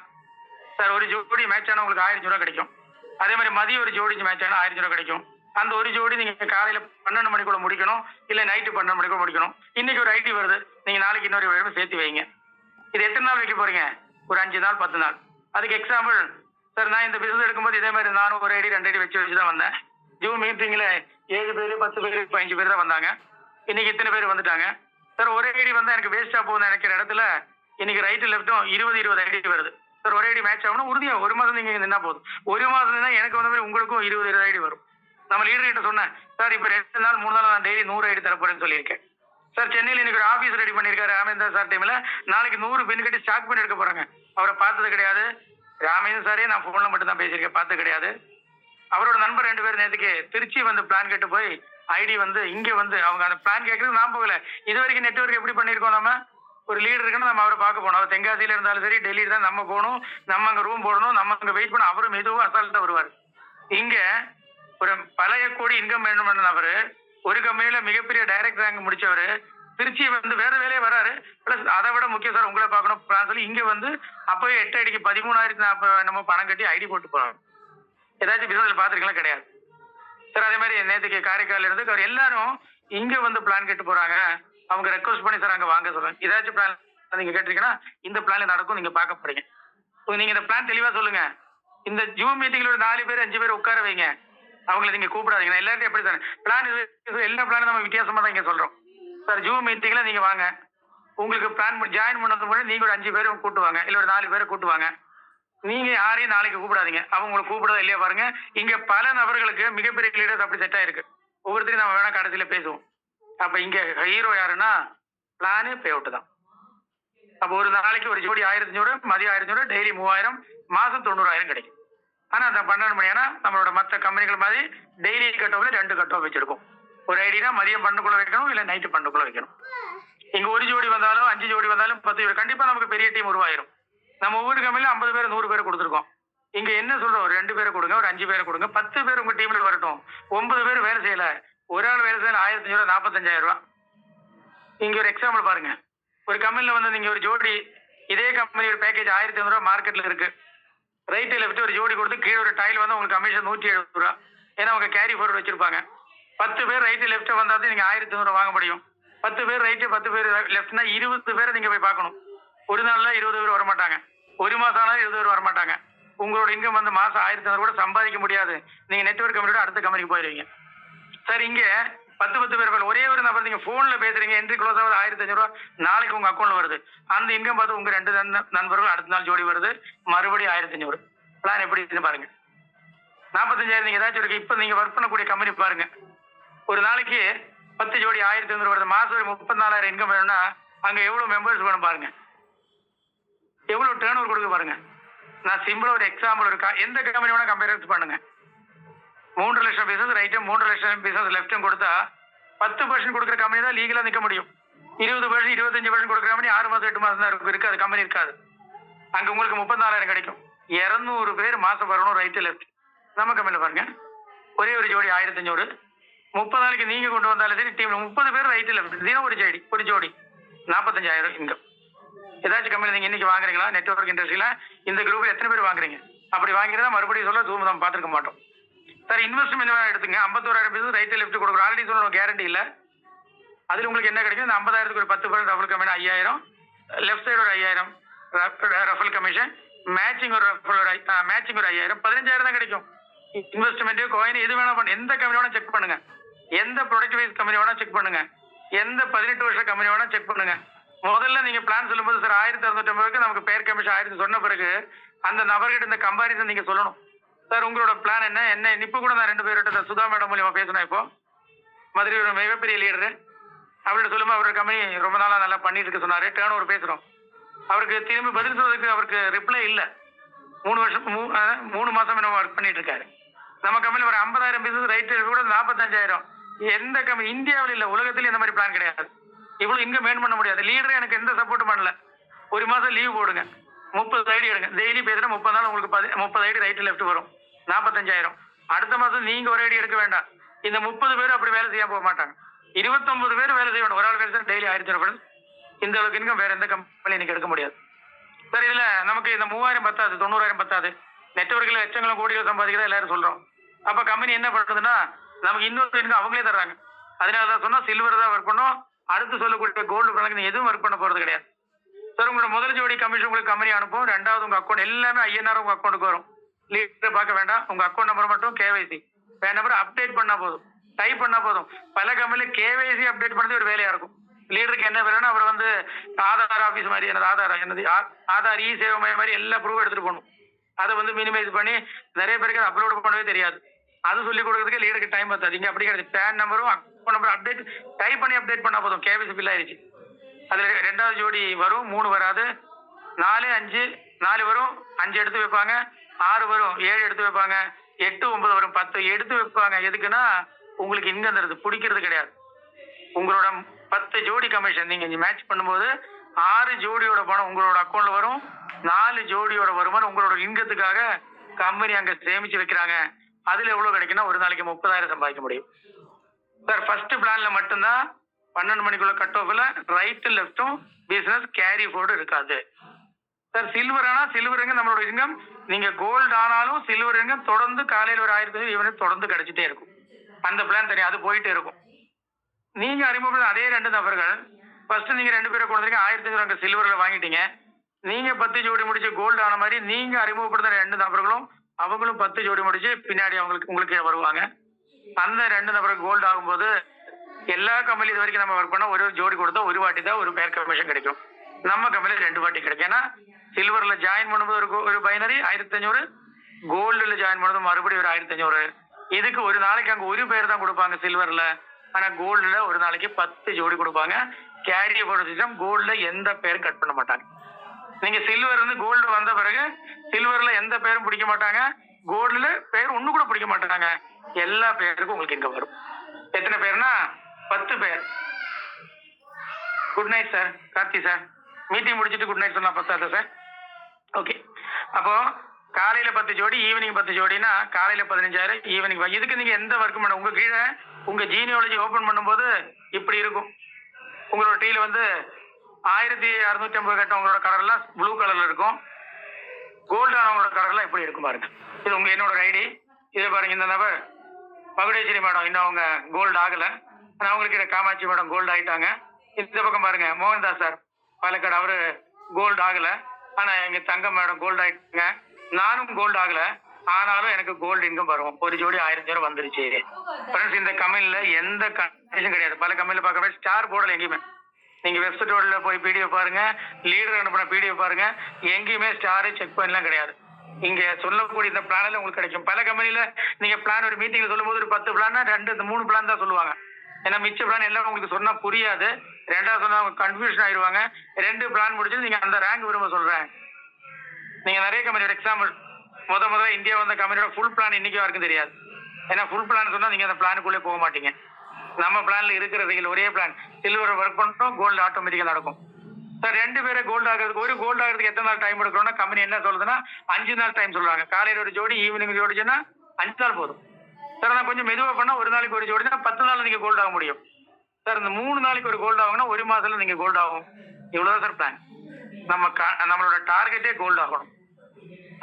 சார் ஒரு ஜோடி மேட்ச் ஆனால் உங்களுக்கு 1000 ரூபா கிடைக்கும். அதே மாதிரி மதியம் ஒரு ஜோடி மேட்ச் ஆனால் 1000 ரூபா கிடைக்கும். அந்த ஒரு ஜோடி நீங்க காலையில 12 மணிக்குள்ள முடிக்கணும், இல்ல நைட்டு 12 மணிக்குள்ள முடிக்கணும். இன்னைக்கு ஒரு ஐடி வருது, நீங்க நாளைக்கு இன்னொரு வேலை சேர்த்து வைங்க. இது எத்தனை நாள் வைக்க போறீங்க? ஒரு 5 நாள் 10 நாள். அதுக்கு எக்ஸாம்பிள் சார், நான் இந்த பிசினஸ் எடுக்கும்போது இதே மாதிரி நானும் ஒரு ஐடி 2 ஐடி வச்சு தான் வந்தேன். ஜூம் மீட்டிங்ல 7 பேர் 10 பேர் 15 பேர் தான் வந்தாங்க. இன்னைக்கு இத்தனை பேர் வந்துட்டாங்க. சார் ஒரே ஐடி வந்தா எனக்கு வேஸ்டா போகுதுன்னு நினைக்கிற இடத்துல இன்னைக்கு ரைட்டு லெஃப்ட்டும் 20 ஐடி வருது. சார் ஒரே ஐடி மேட்ச் ஆகணும் உறுதியா ஒரு மாதம் நீங்க நின்னா போதும். ஒரு மாதம் தான் எனக்கு வந்த மாதிரி உங்களுக்கும் 20 ஐடி வரும். நம்ம லீடர் கிட்ட சொன்னேன், சார் இப்ப 2 நாள் 3 நாள் நான் டெய்லி 100 ஐடி தரப்போறேன்னு சொல்லியிருக்கேன். சார் சென்னையில் இன்னைக்கு ஒரு ஆபீஸ் ரெடி பண்ணிருக்காரு ராமேந்திர சார் டைம்ல. நாளைக்கு 100 பெண் கட்டி ஸ்டாக் பண்ணி எடுக்க போறாங்க. அவரை பார்த்தது கிடையாது. ராமேந்திர சாரே நான் போன்ல மட்டும் தான் பேசியிருக்கேன், பார்த்தது கிடையாது. அவரோட நண்பர் 2 பேர் நேற்றுக்கு திருச்சி வந்து பிளான் கேட்டு போய் ஐடி வந்து இங்க வந்து அவங்க அந்த பிளான் கேட்கறது நான் போகல. இது வரைக்கும் நெட்வொர்க் எப்படி பண்ணிருக்கோம், நம்ம ஒரு லீடர் இருக்குன்னு நம்ம அவரை பார்க்க போனோம். அவர் தென்காசியில இருந்தாலும் சரி டெல்லியில தான் நம்ம போகணும், நம்ம அங்க ரூம் போடணும், நம்ம அங்க வெயிட் பண்ணணும். அவரும் மெதுவாக அசால்ட்டா வருவார். இங்க ஒரு பழைய கோடி இன்கம் வேணும் பண்ணவரு, ஒரு கம்பெனியில மிகப்பெரிய டைரக்டர் ரேங்க் முடிச்சவரு திருச்சி வந்து வேற வேலையே வராரு. பிளஸ் அதை விட முக்கியம் சார் உங்களை பார்க்கணும் சொல்லி இங்க வந்து அப்பவே 8 ஐடிக்கு 13,040 நம்ம பணம் கட்டி ஐடி போட்டு போறாங்க. ஏதாச்சும் பிசினஸ்ல பாத்துருக்கலாம் கிடையாது சார். அதே மாதிரி நேற்றுக்கு காரைக்கால இருந்து அவர் எல்லாரும் இங்க வந்து பிளான் கேட்டு போறாங்க. அவங்க ரெக்வஸ்ட் பண்ணி சார் அங்க வாங்க சொல்லுங்க. ஏதாச்சும் பிளான் நீங்க கேட்டீங்கன்னா இந்த பிளான் நடக்கும், நீங்க பார்க்க போறீங்க. நீங்க இந்த பிளான் தெளிவா சொல்லுங்க. இந்த ஜூம் மீட்டிங்ல ஒரு 4 பேர் 5 பேர் உட்கார வைங்க. அவங்களை நீங்க கூப்பிடாதீங்க. எல்லாத்தையும் எப்படி சார் பிளான் எல்லா பிளானும் நம்ம வித்தியாசமா தான் இங்க சொல்றோம் சார். ஜூம் மீட்டிங்ல நீங்க வாங்க, உங்களுக்கு பிளான் ஜாயின் பண்ணது முன்னாடி நீங்க ஒரு 5 பேரும் கூட்டுவாங்க, இல்ல ஒரு 4 பேரை கூட்டுவாங்க. நீங்க யாரையும் நாளைக்கு கூப்பிடாதீங்க. அவங்களை கூப்பிடுறதா இல்லையா பாருங்க. இங்க பல நபர்களுக்கு மிகப்பெரிய லீடர்ஸ் அப்படி செட் ஆயிருக்கு. ஒவ்வொருத்தரையும் நம்ம வேணா கடைசியில பேசுவோம். அப்ப இங்க ஹீரோ யாருன்னா பிளானு பே அவுட் தான். அப்ப ஒரு நாளைக்கு ஒரு ஜோடி 1500, மதியம் 1500, டெய்லி 3000, மாசம் 90,000 கிடைக்கும். ஆனா அந்த 12 மணி ஆனா நம்மளோட மற்ற கம்பெனிகள் மாதிரி டெய்லி கட் ஆஃப்ல 2 கட் ஆஃப் வச்சிருக்கோம். ஒரு ஐடினா மதியம் 12க்குள்ள வைக்கணும், இல்ல நைட்டு 12க்குள்ள வைக்கணும். இங்க ஒரு ஜோடி வந்தாலும் 5 ஜோடி வந்தாலும் 10 ஜோடி கண்டிப்பா நமக்கு பெரிய டீம் உருவாயிரும். நம்ம ஒவ்வொரு கம்பெனில 50 பேர் 100 பேர் கொடுத்துருக்கோம். இங்க என்ன சொல்றோம், ஒரு 2 பேரை கொடுங்க, ஒரு 5 பேரை கொடுங்க, 10 பேர் உங்க டீம்ல வரட்டும். 9 பேர் வேலை செய்யல, ஒரு ஆள் வேலை செய்யல 1500, 45,000 ரூபாய். இங்க ஒரு எக்ஸாம்பிள் பாருங்க. ஒரு கம்பெனில வந்து நீங்க ஒரு ஜோடி இதே கம்பெனி ஒரு பேக்கேஜ் 1500 ரூபாய் மார்க்கெட்ல இருக்கு. ரைட் லெஃப்ட் ஒரு ஜோடி கொடுத்து கீழே ஒரு டைல் வந்து உங்களுக்கு கமிஷன் 170 ரூபா. ஏன்னா அவங்க கேரி ஃபார்வர்ட் வச்சிருப்பாங்க. 10 பேர் ரைட்டு லெஃப்ட் வந்தாலும் நீங்க 1500 வாங்க முடியும். 10 பேர் ரைட்டு 10 பேர் லெஃப்ட்னா 20 பேரை நீங்க போய் பார்க்கணும். ஒரு நாள்ல 20 பேர் வர மாட்டாங்க. ஒரு மாசம் ஆனாலும் 20 பேர் வர மாட்டாங்க. உங்களோட இன்கம் வந்து மாசம் 1500 கூட சம்பாதிக்க முடியாது. நீங்க நெட்வொர்க் கம்பெனியோட அடுத்த கம்பெனிக்கு போயிருவீங்க சார். இங்க 10 பேர் ஒரே ஒரு நபர் நீங்க போன்ல பேசுறீங்க, என்ட்ரி க்ளோஸ் ஆகுது 1500 ரூபாய் நாளைக்கு உங்க அக்கௌண்ட்ல வருது. அந்த இன்கம் பார்த்து உங்க 2 நண்பர்கள் அடுத்த நாள் ஜோடி வருது, மறுபடியும் 1500. பிளான் எப்படி இருக்குன்னு பாருங்க. 45,000 நீங்க ஏதாச்சும் இருக்கு. இப்ப நீங்க ஒர்க் பண்ணக்கூடிய கம்பெனி பாருங்க, ஒரு நாளைக்கு 10 ஜோடி 1500 வருது, மாசம் ஒரு 34,000 இன்கம் வேணும்னா அங்க எவ்வளவு மெம்பர்ஸ் வேணும் பாருங்க, எவ்வளவு டேர்ன் ஓவர் கொடுக்க பாருங்க. நான் சிம்பிளா ஒரு எக்ஸாம்பிள் இருக்கா, எந்த கம்பெனி வேணா கம்பேர் பண்ணுங்க. 3 லட்சம் பிசினஸ் ரைட்டும் 3 லட்சம் பிசினஸ் லெஃப்டும் கொடுத்தா 10% கொடுக்குற கம்பெனி தான் லீகலா நிக்க முடியும். 20%, 25% கொடுக்குற கம்பெனி 6 மாசம் 8 மாசம் தான் இருக்கு, அது கம்பெனி இருக்காது. அங்க உங்களுக்கு 34,000 கிடைக்கும். 200 பேர் மாசம் வரணும் ரைட்டு லெஃப்ட். நம்ம கம்பெனில பாருங்க, ஒரே ஒரு ஜோடி 1500, 30 நாளைக்கு நீங்க கொண்டு வந்தாலும் சரி டீம்ல 30 பேர் ரைட்டு லெஃப்ட், தினம் ஒரு ஜோடி 45,000 இன்கம். ஏதாச்சும் கம்பெனி நீங்க இன்னைக்கு வாங்குறீங்களா? நெட்வொர்க் இண்டஸ்ட்ரியில இந்த குரூப்ல எத்தனை பேர் வாங்குறீங்க? அப்படி வாங்கிறதா மறுபடியும் சொல்ல ஜூம் நம்ம பார்த்துருக்க மாட்டோம் சார். இன்வெஸ்ட்மெண்ட் எடுத்துங்க, 51,000 பேர் ரைட்டு லெஃப்ட் கொடுக்குறோம். ஆல்ரெடி சொல்ல கேரண்டி இல்ல. அதுல உங்களுக்கு என்ன கிடைக்கும்? இந்த 50,000க்கு ஒரு 10% ரஃபல் கமிஷன் 5,000, லெஃப்ட் சைடு ஒரு 5,000 ரஃபல் கமிஷன், மேட்சிங் ஒரு 5,000, 15,000 தான் கிடைக்கும். இன்வெஸ்ட்மெண்ட் கோயின் எது வேணா பண்ணு, எந்த கம்பெனி வேணா செக் பண்ணுங்க, எந்த ப்ரொடக்ட் வைஸ் கம்பெனி வேணா செக் பண்ணுங்க, எந்த 18 வருஷம் கம்பெனி வேணா செக் பண்ணுங்க. முதல்ல நீங்க பிளான் சொல்லும்போது சார் 1,650 நமக்கு பேர் கமிஷன் 1000 சொன்ன பிறகு அந்த நபர்கிட்ட இந்த கம்பாரிசன் நீங்க சொல்லணும். சார் உங்களோட பிளான் என்ன இப்ப கூட நான் 2 பேர்கிட்ட சுதா மேடம் மூலியமா பேசினேன். இப்போ மதுரையோட மிகப்பெரிய லீடரு அவர்கிட்ட சொல்லுமா, அவரோட கம்பெனி ரொம்ப நாளா நல்லா பண்ணிட்டு இருக்கு சொன்னாரு. டேர்ன் ஓவர் பேசுறோம், அவருக்கு திரும்பி பதில் சொல்றதுக்கு அவருக்கு ரிப்ளை இல்ல. 3 மாசம் என்ன ஒர்க் பண்ணிட்டு இருக்காரு. நம்ம கம்பெனில ஒரு 50,000 பிசினஸ் ரைட் கூட 45,000. எந்த கம்பெனி இந்தியாவில் இல்ல, உலகத்துல இந்த மாதிரி பிளான் கிடையாது. இவ்வளவு இன்கம் ஏர்ன் பண்ண முடியாது. லீடர் எனக்கு எந்த சப்போர்ட்டும் பண்ணல. ஒரு மாசம் லீவ் போடுங்க, 30 ஐடி எடுங்க, டெய்லி பேசுனா 30 நாள் உங்களுக்கு 30 ஐடி ரைட் லெஃப்ட் வரும், 45,000. அடுத்த மாசம் நீங்க ஒரு ஐடி எடுக்க வேண்டாம். இந்த 30 பேர் அப்படி வேலை செய்ய போக மாட்டாங்க. 29 பேர் வேலை செய்ய வேண்டாம். ஒரு ஆள் வேலை செய்ய டெய்லி 1,000 ரூபாய். இந்த அளவுக்கு இன்கம் வேற எந்த கம்பெனி நீங்க எடுக்க முடியாது. சார் இதுல நமக்கு இந்த 3000 பத்தாது, 90,000 பத்தாது. நெட்வொர்க்ல லட்சங்களும் கோடிகள் சம்பாதிக்கிறதா எல்லாரும் சொல்றோம். அப்ப கம்பெனி என்ன பண்ணுதுன்னா நமக்கு இன்னொரு இன்கம் அவங்களே தர்றாங்க. அதனாலதான் சொன்னா சில்வர் தான் ஒர்க் பண்ணும். அடுத்து சொல்லக்கூடிய கோல்டு பிளானுக்கு எதுவும் ஒர்க் பண்ண போறது கிடையாது. சார் உங்களோட முதல் ஜோடி கமிஷன் உங்களுக்கு கம்பெனி அனுப்பும். ரெண்டாவது உங்க அக்கௌண்ட் எல்லாமே INR உங்க அக்கௌண்ட்டுக்கு வரும். லீடர் பார்க்க வேண்டாம். உங்க அக்கௌண்ட் நம்பர் மட்டும் KYC பேன் நம்பர் அப்டேட் பண்ணா போதும், டைப் பண்ணா போதும். பல கம்பெனில KYC அப்டேட் பண்ணது ஒரு வேலையா இருக்கும். லீடருக்கு என்ன வேலைன்னா அவர் வந்து ஆதார் ஆபீஸ் மாதிரி ஆதார் சேவை மையம் மாதிரி எல்லா ப்ரூவ் எடுத்துட்டு போகணும். அதை வந்து மினிமைஸ் பண்ணி நிறைய பேருக்கு அப்லோட் பண்ணவே தெரியாது. அது சொல்லி கொடுக்கறதுக்கு லீடருக்கு டைம் பத்தாது. இங்க அப்படி கிடையாது. பேன் நம்பரும் அக்கௌண்ட் நம்பர் அப்டேட் டைப் பண்ணி அப்டேட் பண்ணா போதும். KYC ஃபில் ஆயிருச்சு. அதுல ரெண்டாவது ஜோடி வரும், 3 வராது. 4, 5, 4 வரும், 5 எடுத்து வைப்பாங்க. 6 வரும், 7 எடுத்து வைப்பாங்க. 8, 9 வரும், 10 எடுத்து வைப்பாங்க. எதுக்குன்னா உங்களுக்கு இன்கம் தருது, பிடிக்கிறது கிடையாது. உங்களோட 10 ஜோடி கமிஷன் நீங்க மேட்ச் பண்ணும்போது 6 ஜோடியோட பணம் உங்களோட அக்கௌண்ட்ல வரும். 4 ஜோடியோட வருமானம் உங்களோட இன்கத்துக்காக கம்பெனி அங்க சேமிச்சு வைக்கிறாங்க. அதுல எவ்வளவு கிடைக்குன்னா ஒரு நாளைக்கு 30,000 சம்பாதிக்க முடியும். சார் ஃபர்ஸ்ட் பிளான்ல மட்டும்தான் 12 மணிக்குள்ள கட் ஆஃப்ல ரைட் லெஃப்டும் பிசினஸ் கேரி போர்டு இருக்காது. சார் சில்வர் ஆனா சில்வருங்க நம்மளோட இன்கம். நீங்க கோல்டு ஆனாலும் சில்வர் இன்கம் தொடர்ந்து காலையில் ஒரு 1000 ஈவனுக்கு தொடர்ந்து கிடைச்சிட்டே இருக்கும். அந்த பிளான் தனியா அது போயிட்டே இருக்கும். நீங்க அறிமுகம் அதே 2 நபர்கள் ஃபர்ஸ்ட் நீங்க 2 பேரை கொண்டு 1500 அங்க சில்வர்ல வாங்கிட்டீங்க. நீங்க 10 ஜோடி முடிச்சு கோல்டு ஆன மாதிரி நீங்க அறிமுகப்படுத்த 2 நபர்களும் அவங்களும் 10 ஜோடி முடிச்சு பின்னாடி உங்களுக்கு வருவாங்க. அந்த 2 நபருக்கு கோல்டு ஆகும்போது எல்லா கம்பெனி இது வரைக்கும் நம்ம ஒர்க் பண்ணா ஒரு ஜோடி கொடுத்தா ஒரு வாட்டி தான் ஒரு பேர் கமிஷன் கிடைக்கும். நம்ம கம்பெனில 2 வாட்டி கிடைக்கும். ஏன்னா சில்வர்ல ஜாயின் பண்ணும்போது ஒரு பைனரி 1500, கோல்டுல ஜாயின் பண்ணும்போது மறுபடியும் ஒரு 1500. இதுக்கு ஒரு நாளைக்கு அங்க ஒரு பேர் தான் கொடுப்பாங்க சில்வர்ல. ஆனா கோல்டுல ஒரு நாளைக்கு 10 ஜோடி கொடுப்பாங்க. Carry board system. கோல்டுல எந்த பேரும் கட் பண்ண மாட்டாங்க. நீங்க சில்வர் இருந்து கோல்டு வந்த பிறகு சில்வர்ல எந்த பேரும் பிடிக்க மாட்டாங்க. கோல்டுல பேர் ஒண்ணு கூட பிடிக்க மாட்டாங்க. எல்லா பேருக்கும் உங்களுக்கு இங்க வரும். எத்தனை பேர்னா 10 பேர். Good night sir. Karthi sir meeting முடிச்சுட்டு குட் நைட் சொன்னா பத்தாது சார். ஓகே. அப்போ காலையில 10 ஜோடி, ஈவினிங் 10 ஜோடினா காலையில 15,000, ஈவினிங். இதுக்கு நீங்க எந்த ஒர்க் பண்ண உங்க கீழே உங்க ஜீனியாலஜி ஓபன் பண்ணும்போது இப்படி இருக்கும். உங்களோட டீல வந்து 1650 கட்ட உங்களோட கலர்லாம் ப்ளூ கலர்ல இருக்கும். கோல்டு ஆனவங்களோட கலர்லாம் இப்படி இருக்கும் பாருங்க. இது உங்க என்னோட ஐடி. இதை பாருங்க. இந்த நபர் பகுடேஸ்வரி மேடம் இன்னும் அவங்க கோல்டு ஆகல. ஆனா அவங்களுக்கு காமாட்சி மேடம் கோல்டு ஆயிட்டாங்க. இந்த பக்கம் பாருங்க மோகன்தாஸ் சார் பாலக்காடு, அவரு கோல்டு ஆகல. ஆனா எங்க தங்கம் மேடம் கோல்டு ஆயிட்டாங்க. நானும் கோல்டு ஆகல. ஆனாலும் எனக்கு கோல்டு இன்கம் வரும். ஒரு ஜோடி 1000 வந்துருச்சு. ஃப்ரெண்ட்ஸ் இந்த கம்பெனில எந்த கண்டிஷன் கிடையாது. பல கம்பெனில பார்க்க ஸ்டார் போடல எங்கேயுமே. நீங்க வெப்சைட்டோட போய் பிடிஎஃப் பாருங்க, லீடர் அனுப்பின பிடிஎஃப் பாருங்க, எங்கேயுமே ஸ்டாரு செக் பண்ணலாம் கிடையாது. இங்க சொல்லக்கூடிய இந்த பிளான்ல உங்களுக்கு கிடைக்கும். பல கம்பெனில நீங்க பிளான் ஒரு மீட்டிங்ல சொல்லும் போது ஒரு 10 பிளான் 2 3 பிளான் தான் சொல்லுவாங்க. ஏன்னா மிச்ச பிளான் எல்லாம் உங்களுக்கு சொன்னா புரியாது. ரெண்டாவது சொன்னா கன்ஃபியூஷன் ஆயிடுவாங்க. 2 பிளான் முடிச்சு நீங்க அந்த ரேங்க் விரும்ப சொல்றேன். நீங்க நிறைய கம்பெனியோட எக்ஸாம்பிள் முதல்ல இந்தியா வந்த கம்பெனியோட ஃபுல் பிளான் இன்னைக்கு யாருக்கும் தெரியாது. ஏன்னா ஃபுல் பிளான் சொன்னா நீங்க அந்த பிளானுக்குள்ளே போக மாட்டீங்க. நம்ம பிளான்ல இருக்கிறது ஒரே பிளான். சில்வர் ஒர்க் பண்ணிட்டோம், கோல்டு ஆட்டோமேட்டிக்கா நடக்கும். சார் 2 பேரை கோல்டு ஆகிறதுக்கு ஒரு கோல்டு ஆகிறதுக்கு எத்தனை நாள் டைம் எடுக்கணும்னா கம்பெனி என்ன சொல்றதுன்னா 5 நாள் டைம் சொல்றாங்க. காலையில ஒரு ஜோடி, ஈவினிங் ஜோடிச்சுன்னா 5 நாள் போதும். சார் நான் கொஞ்சம் மெதுவா பண்ணா ஒரு நாளைக்கு ஒரு ஜோடினா 10 நாள் நீங்க கோல்டு ஆக முடியும். சார் இந்த 3 நாளைக்கு ஒரு கோல்டு ஆகும்னா 1 மாசத்துல நீங்க கோல்டு ஆகும். இவ்வளவுதான் சார் பிளான். நம்மளோட டார்கெட்டே கோல்டு ஆகணும்.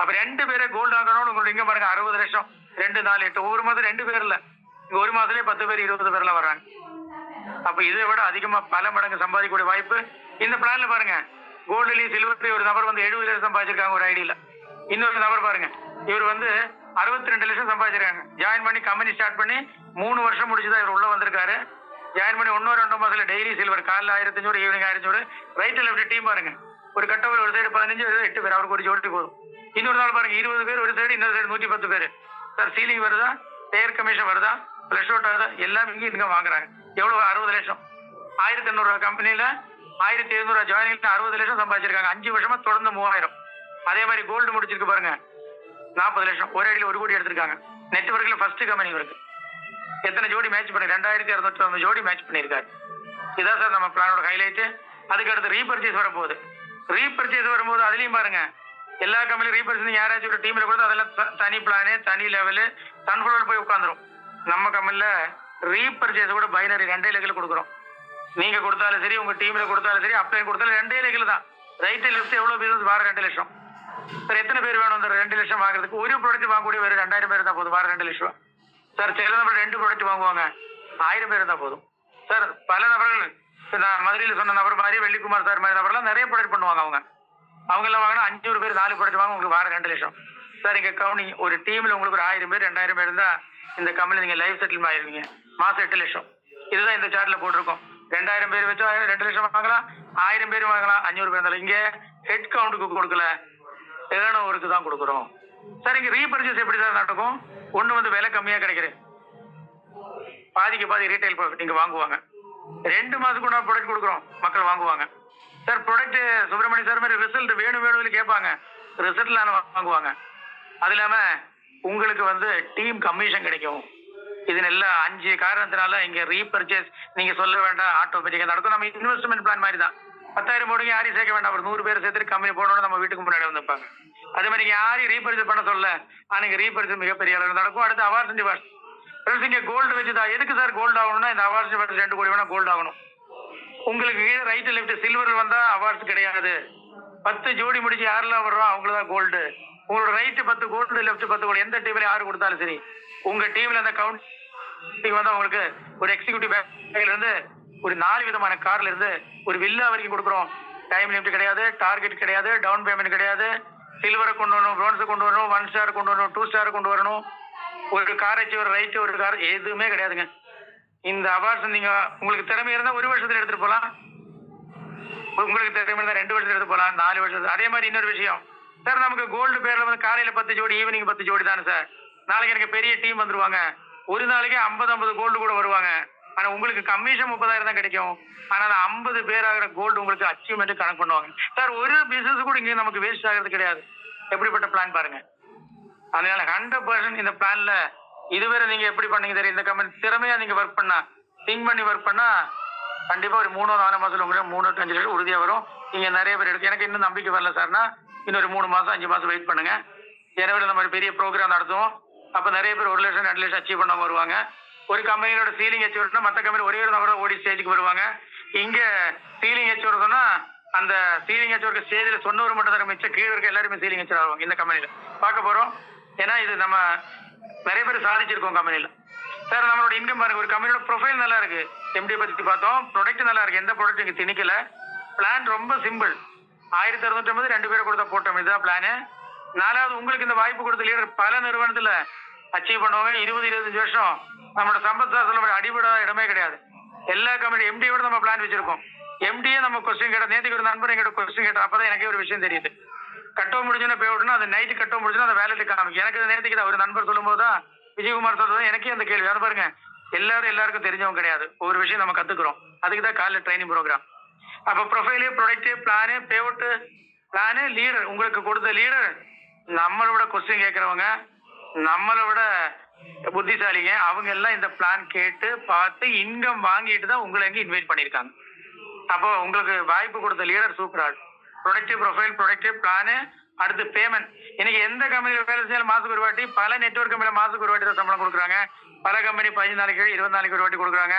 அப்ப 2 பேரை கோல்டு ஆகணும்னு உங்களுக்கு இங்க பாருங்க 60 லட்சம் 2 4 8 ஒவ்வொரு மாதம் 2 பேர் இல்ல, இங்க ஒரு மாசத்துலயே 10 பேர் 20 பேர்லாம் வர்றாங்க. அப்ப இதை விட அதிகமா பல மடங்கு சம்பாதிக்கக்கூடிய வாய்ப்பு இந்த பிளான்ல பாருங்க. கோல்டுலயும் சில்வர்லயும் ஒரு நபர் வந்து 70 லட்சம் சம்பாதிச்சிருக்காங்க ஒரு ஐடியில. இன்னொரு நபர் பாருங்க, இவர் வந்து 62 லட்சம் சம்பாதிச்சிருக்காங்க. ஜாயின் பண்ணி கம்பெனி ஸ்டார்ட் பண்ணி 3 வருஷம் முடிச்சுதான் இவர் உள்ள வந்திருக்காரு. ஜாயின் பண்ணி 1-2 மாசத்துல டெய்லி சில்வர். காலைல 1500, ஈவினிங் 1500. ரைட் லெஃப்ட் டீம் பாருங்க. ஒரு கட்டவர் ஒரு சைடு 15, 8 பேர், அவருக்கு ஒரு ஜோடி போதும். இன்னொரு நாள் பாருங்க 20 பேர் ஒரு சைடு, இன்னொரு சைடு 110 பேர். சார் சீலிங் வருதா, பேர் கமிஷன் வருதா, பிளஸ் அவுட் ஆகுதா, எல்லாமே இங்கே இன்கம் வாங்குறாங்க. எவ்வளவு 60 லட்சம். 1800 கம்பெனில 1700 ஜாயினிங் 60 லட்சம் சம்பாதிச்சிருக்காங்க. 5 வருஷமா தொடர்ந்து 3000. அதே மாதிரி கோல்டு முடிச்சிருக்கு பாருங்க 40 லட்சம். ஒரே அடியில் 1 கோடி எடுத்திருக்காங்க. நெட்வொர்க்ல ஃபர்ஸ்ட் கம்பெனி இருக்கு. எத்தனை ஜோடி மேட்ச் பண்ணி 2250 ஜோடி மேட்ச் பண்ணியிருக்காரு. இதான் சார் நம்ம பிளானோட ஹைலைட். அதுக்கு அடுத்து ரீபர்ச்சேஸ் வரப்போகுது. ரீபர்ச்சேஸ் வரும்போது அதுலயும் பாருங்க எல்லா கம்பெனியும் ரீபர்ச்சேஸ் யாராச்சும் ஒரு டீம்ல கொடுத்து அதெல்லாம் தனி பிளானு, தனி லெவலு, தன்ஃபுல்லோட போய் உட்காந்துரும். நம்ம கம்பெனில ரீபர்ச்சேஸ் கூட பைனரி 2 லெவலில் கொடுக்குறோம். நீங்க கொடுத்தாலும் சரி, உங்க டீம்ல கொடுத்தாலும் சரி, அப்ளைன் கொடுத்தாலும் 2 லெவலில் தான். ரைட்டு லெஃப்ட் எவ்வளோ பிசினஸ் வாரம் 2 லட்சம். சார் எத்தனை பேர் வேணும் அந்த 2 லட்சம் வாங்குறதுக்கு? ஒரு ப்ராடக்ட் வாங்கக்கூடிய வேறு 2000 பேர் இருந்தால் போதும், வாரம் 2 லட்சம். சார் சில நபர் 2 ப்ராடக்ட் வாங்குவாங்க, 1000 பேர் இருந்தால் போதும். சார் பல நபர்கள், நான் மதுரையில் சொன்ன நபர் மாதிரி வெள்ளிக்குமார் சார் மாதிரி நபர்லாம் நிறைய ப்ராடக்ட் பண்ணுவாங்க. அவங்க எல்லாம் வாங்கினா 500 பேர் 4 ப்ராடக்ட் வாங்க, உங்களுக்கு வாரம் 2 லட்சம். சார் இங்கே கவுனிங் ஒரு டீமில் உங்களுக்கு ஒரு 1000 பேர் 2000 பேர் இருந்தால் இந்த கம்பெனி நீங்கள் லைஃப் செட்டில் ஆயிருவீங்க. மாதம் 8 லட்சம். இதுதான் இந்த சார்ட்டில் போட்டிருக்கோம். 2000 பேர் வச்சு 2 லட்சம் வாங்கலாம், 1000 பேர் வாங்கலாம், 500 பேர் இருந்தாலும். இங்கே ஹெட் கவுண்ட்டுக்கு கொடுக்கல, டேர்ன் ஓவருக்கு தான் கொடுக்குறோம். சார் இங்கே ரீபர்ச்சேஸ் எப்படி சார் நடக்கும்? ஒன்று வந்து விலை கம்மியாக கிடைக்கிறேன், பாதிக்கு பாதி ரீட்டைல் ப்ராடக்ட் இங்கே வாங்குவாங்க. 2 மாதத்துக்கு நான் ப்ராடக்ட் கொடுக்குறோம், மக்கள் வாங்குவாங்க. சார் ப்ராடக்ட் சுப்பிரமணிய சார் மாதிரி ரிசல்ட் வேணும் வேணும்னு கேட்பாங்க, ரிசல்ட்ல வாங்குவாங்க. அது இல்லாமல் உங்களுக்கு வந்து டீம் கமிஷன் கிடைக்கும். இது எல்லாம் 5 காரணத்தினால இங்கே ரீபர்ச்சேஸ் நீங்கள் சொல்ல வேண்டாம், ஆட்டோமேட்டிக்காக நடக்கும். நம்ம இன்வெஸ்ட்மெண்ட் பிளான் மாதிரி தான். 10,000 போடுங்க, யாரையும் சேர்க்க வேண்டாம், ஒரு 100 பேர் சேர்த்துட்டு கம்பெனி போடணும், நம்ம வீட்டுக்கு முன்னாடி வந்துப்பாங்க. அதே மாதிரி நீங்கள் யாரையும் ரீபர்ச்சேஸ் பண்ண சொல்ல, அன்னைக்கு ரீபர்ச்சேஸ் மிகப்பெரிய அளவில் நடக்கும். அடுத்து அவார்ட்ஸ் அண்ட் டிவார்ட்ஸ். ஃப்ரெண்ட்ஸ் இங்கே கோல்டு வச்சுதான். எதுக்கு சார் கோல்டு ஆகணும்னா, இந்த அவார்ட்ஸ் டிவார்ட்ஸ் 2 கோடி வேணா கோல்டு ஆகணும். உங்களுக்கு கீழே ரைட்டு லெஃப்ட் சில்வர் வந்தால் அவார்ட்ஸ் கிடையாது. 10 ஜோடி முடிச்சு யாரெல்லாம் வர்றோம் அவங்களுக்கு தான் கோல்டு. உங்களோட ரைட்டு 10 கோல்டு, லெஃப்ட் 10 கோல்டு. எந்த டீமில் யாரு கொடுத்தாலும் சரி, உங்கள் டீமில் அந்த கவுண்ட் வந்து உங்களுக்கு ஒரு எக்ஸிக்யூட்டிவ் பேக்ல இருந்து ஒரு 4 விதமான கார்ல இருந்து ஒரு வில்லா வரைக்கும் கொடுக்குறோம். டைம் லிமிட் கிடையாது, டார்கெட் கிடையாது, டவுன் பேமெண்ட் கிடையாது. சில்வரை கொண்டு வரணும், பிரான்ஸை கொண்டு வரணும், 1 ஸ்டார் கொண்டு வரணும், 2 ஸ்டார் கொண்டு வரணும். ஒரு கார் வச்சு ஒரு ரைட்டு ஒரு கார் எதுவுமே கிடையாதுங்க. இந்த அவார்ட்ஸ் நீங்க உங்களுக்கு திறமை இருந்தால் 1 வருஷத்துல எடுத்துட்டு போகலாம், உங்களுக்கு திறமை இருந்தால் 2 வருஷத்துல எடுத்து போகலாம், 4 வருஷத்துல. அதே மாதிரி இன்னொரு விஷயம் சார், நமக்கு கோல்டு பேர்ல வந்து காலையில 10 ஜோடி, ஈவினிங் 10 ஜோடி தானே சார். நாளைக்கு எனக்கு பெரிய டீம் வந்துருவாங்க, ஒரு நாளைக்கு 50 கோல்டு கூட வருவாங்க. ஆனா உங்களுக்கு கமிஷன் 30,000 தான் கிடைக்கும். ஆனால் 50 பேர் ஆகிற கோல்டு உங்களுக்கு அச்சீவ்மெண்ட் கணக்கு பண்ணுவாங்க சார். ஒரு பிசினஸ் கூட இங்க நமக்கு வேஸ்ட் ஆகிறது கிடையாது. எப்படிப்பட்ட பிளான் பாருங்க. அதனால 100% இந்த பிளான்ல இதுவரை நீங்க எப்படி பண்ணீங்க தெரியும். இந்த கம்பெனி திறமையா நீங்க ஒர்க் பண்ணா, திங்க் பண்ணி ஒர்க் பண்ணா கண்டிப்பா ஒரு 3-4 மாசத்துல உங்களுக்கு 3-5 லட்சம் உறுதியா வரும். நீங்க நிறைய பேர் எடுக்கும். எனக்கு இன்னும் நம்பிக்கை வரல சார்னா இன்னொரு 3 மாசம் 5 மாசம் வெயிட் பண்ணுங்க. ஜனவரி இந்த மாதிரி பெரிய ப்ரோக்ராம் நடத்துவோம். அப்ப நிறைய பேர் 1 லட்சம் 2 லட்சம் அச்சீவ் பண்ண வருவாங்க. ஒரு கம்பெனியோட சீலிங் அச்சீவ் பண்ணா மற்ற கம்பெனி ஒரே ஒரு நபரோட ஓடி ஸ்டேஜுக்கு வருவாங்க. இங்க சீலிங் அச்சீவ் சொன்னா அந்த சீலிங் அச்சீவ் ஸ்டேஜில் சொன்னவர் மட்டும் தான் மிச்சம், கீழே இருக்க எல்லாருமே சீலிங் அச்சீவ் ஆகும். இந்த கம்பெனியில பார்க்க போறோம். ஏன்னா இது நம்ம நிறைய பேர் சாதிச்சிருக்கோம் கம்பெனியில. சார் நம்மளோட இன்கம் பாருங்க, ஒரு கம்பெனியோட ப்ரொஃபைல் நல்லா இருக்கு, எம்டி பத்தி பார்த்தோம், ப்ராடக்ட் நல்லா இருக்கு, எந்த ப்ராடக்ட் இங்க திணிக்கல, பிளான் ரொம்ப சிம்பிள். 1650 2 பேரை கொடுத்த போட்டோம், இதுதான் பிளானு. 4வது உங்களுக்கு இந்த வாய்ப்பு கொடுத்த லீடர் பல நிறுவனத்துல அச்சீவ் பண்ணுவாங்க. 20-25 வருஷம் நம்மளோட சம்பத் சார் சொல்ல அடிபடாத இடமே கிடையாது. எல்லா கம்பெனி எம்டியோட நம்ம பிளான் வச்சிருக்கோம். எம்டியே நம்ம கொஸ்டின் கேட்ட, நேற்றுக்கு ஒரு நண்பர் எங்கிட்ட கொஸ்டின் கேட்டா, அப்பதான் எனக்கே ஒரு விஷயம் தெரியுது. கட்டோ முடிஞ்சுன்னா பே விடணும், அது நைட்டு கட்டோ முடிஞ்சுன்னா அந்த வேலைட்டு காமிக்கும். எனக்கு நேற்றுக்கு தான் ஒரு நண்பர் சொல்லும் போதுதான் விஜயகுமார் சொல்றது எனக்கே அந்த கேள்வி. அது பாருங்க, எல்லாருக்கும் தெரிஞ்சவங்க கிடையாது. ஒரு விஷயம் நம்ம கத்துக்கிறோம், அதுக்கு தான் காலையில் ட்ரைனிங் ப்ரோக்ராம். அப்ப profile, product, plan, பேவுட் plan, leader, உங்களுக்கு கொடுத்த லீடர் நம்மளோட கொஸ்டின் கேட்கறவங்க, நம்மளோட புத்திசாலிங்க. அவங்க எல்லாம் இந்த பிளான் கேட்டு பார்த்து இன்கம் வாங்கிட்டு தான் உங்களை எங்க இன்வைட் பண்ணிருக்காங்க. அப்போ உங்களுக்கு வாய்ப்பு கொடுத்த லீடர் சூப்பர் ஆள். ப்ரொடக்டிவ் ப்ரொஃபைல், ப்ரொடக்டிவ் பிளானு, அடுத்து பேமெண்ட். இன்னைக்கு எந்த கம்பெனியில் வேலை செய்யலாம் மாசத்துக்கு ஒரு வாட்டி, பல நெட்வொர்க் கம்பெனியில் மாசத்துக்கு ஒரு வாட்டி தான் சம்பளம் கொடுக்குறாங்க. பல கம்பெனி 15 நாளைக்கு 20 நாளைக்கு ஒரு வாட்டி கொடுக்குறாங்க.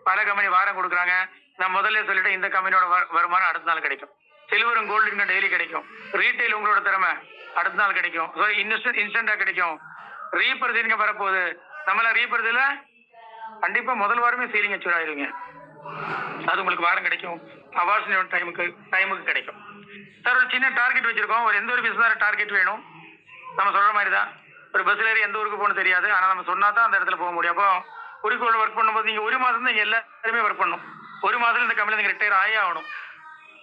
பல கம்பெனி வாரம் கொடுக்குறாங்க. நான் முதல்ல சொல்லிட்டு இந்த கம்பெனியோட வருமானம் அடுத்த நாள் கிடைக்கும். சில்வரும் கோல்டு டெய்லி கிடைக்கும். ரீட்டைல் உங்களோட திறமை அடுத்த நாள் கிடைக்கும். இன்ஸ்டன்டா கிடைக்கும். ரீபர்ஜிங்க வரப்போகுது. நம்மள ரீபர்ஜில கண்டிப்பா முதல் வாரமே சீலிங் அச்சீவ் ஆயிருவீங்க. அது உங்களுக்கு வாரம் கிடைக்கும். அவார்ட்ஸ் டைமுக்கு கிடைக்கும். சார் ஒரு சின்ன டார்கெட் வச்சிருக்கோம். ஒரு எந்த ஒரு பிசினஸ் டார்கெட் வேணும். நம்ம சொல்ற மாதிரி தான். ஒரு பஸ்ல ஏறி எந்த ஊருக்கு போகணும் தெரியாது, ஆனா நம்ம சொன்னா தான் அந்த இடத்துல போக முடியும். அப்போ குறிக்கோள் ஒர்க் பண்ணும்போது நீங்க 1 மாசம் தான் எல்லாருமே ஒர்க் பண்ணணும். 1 மாசத்துல இந்த கம்பெனி நீங்க ரிட்டையர் ஆகி ஆகணும்.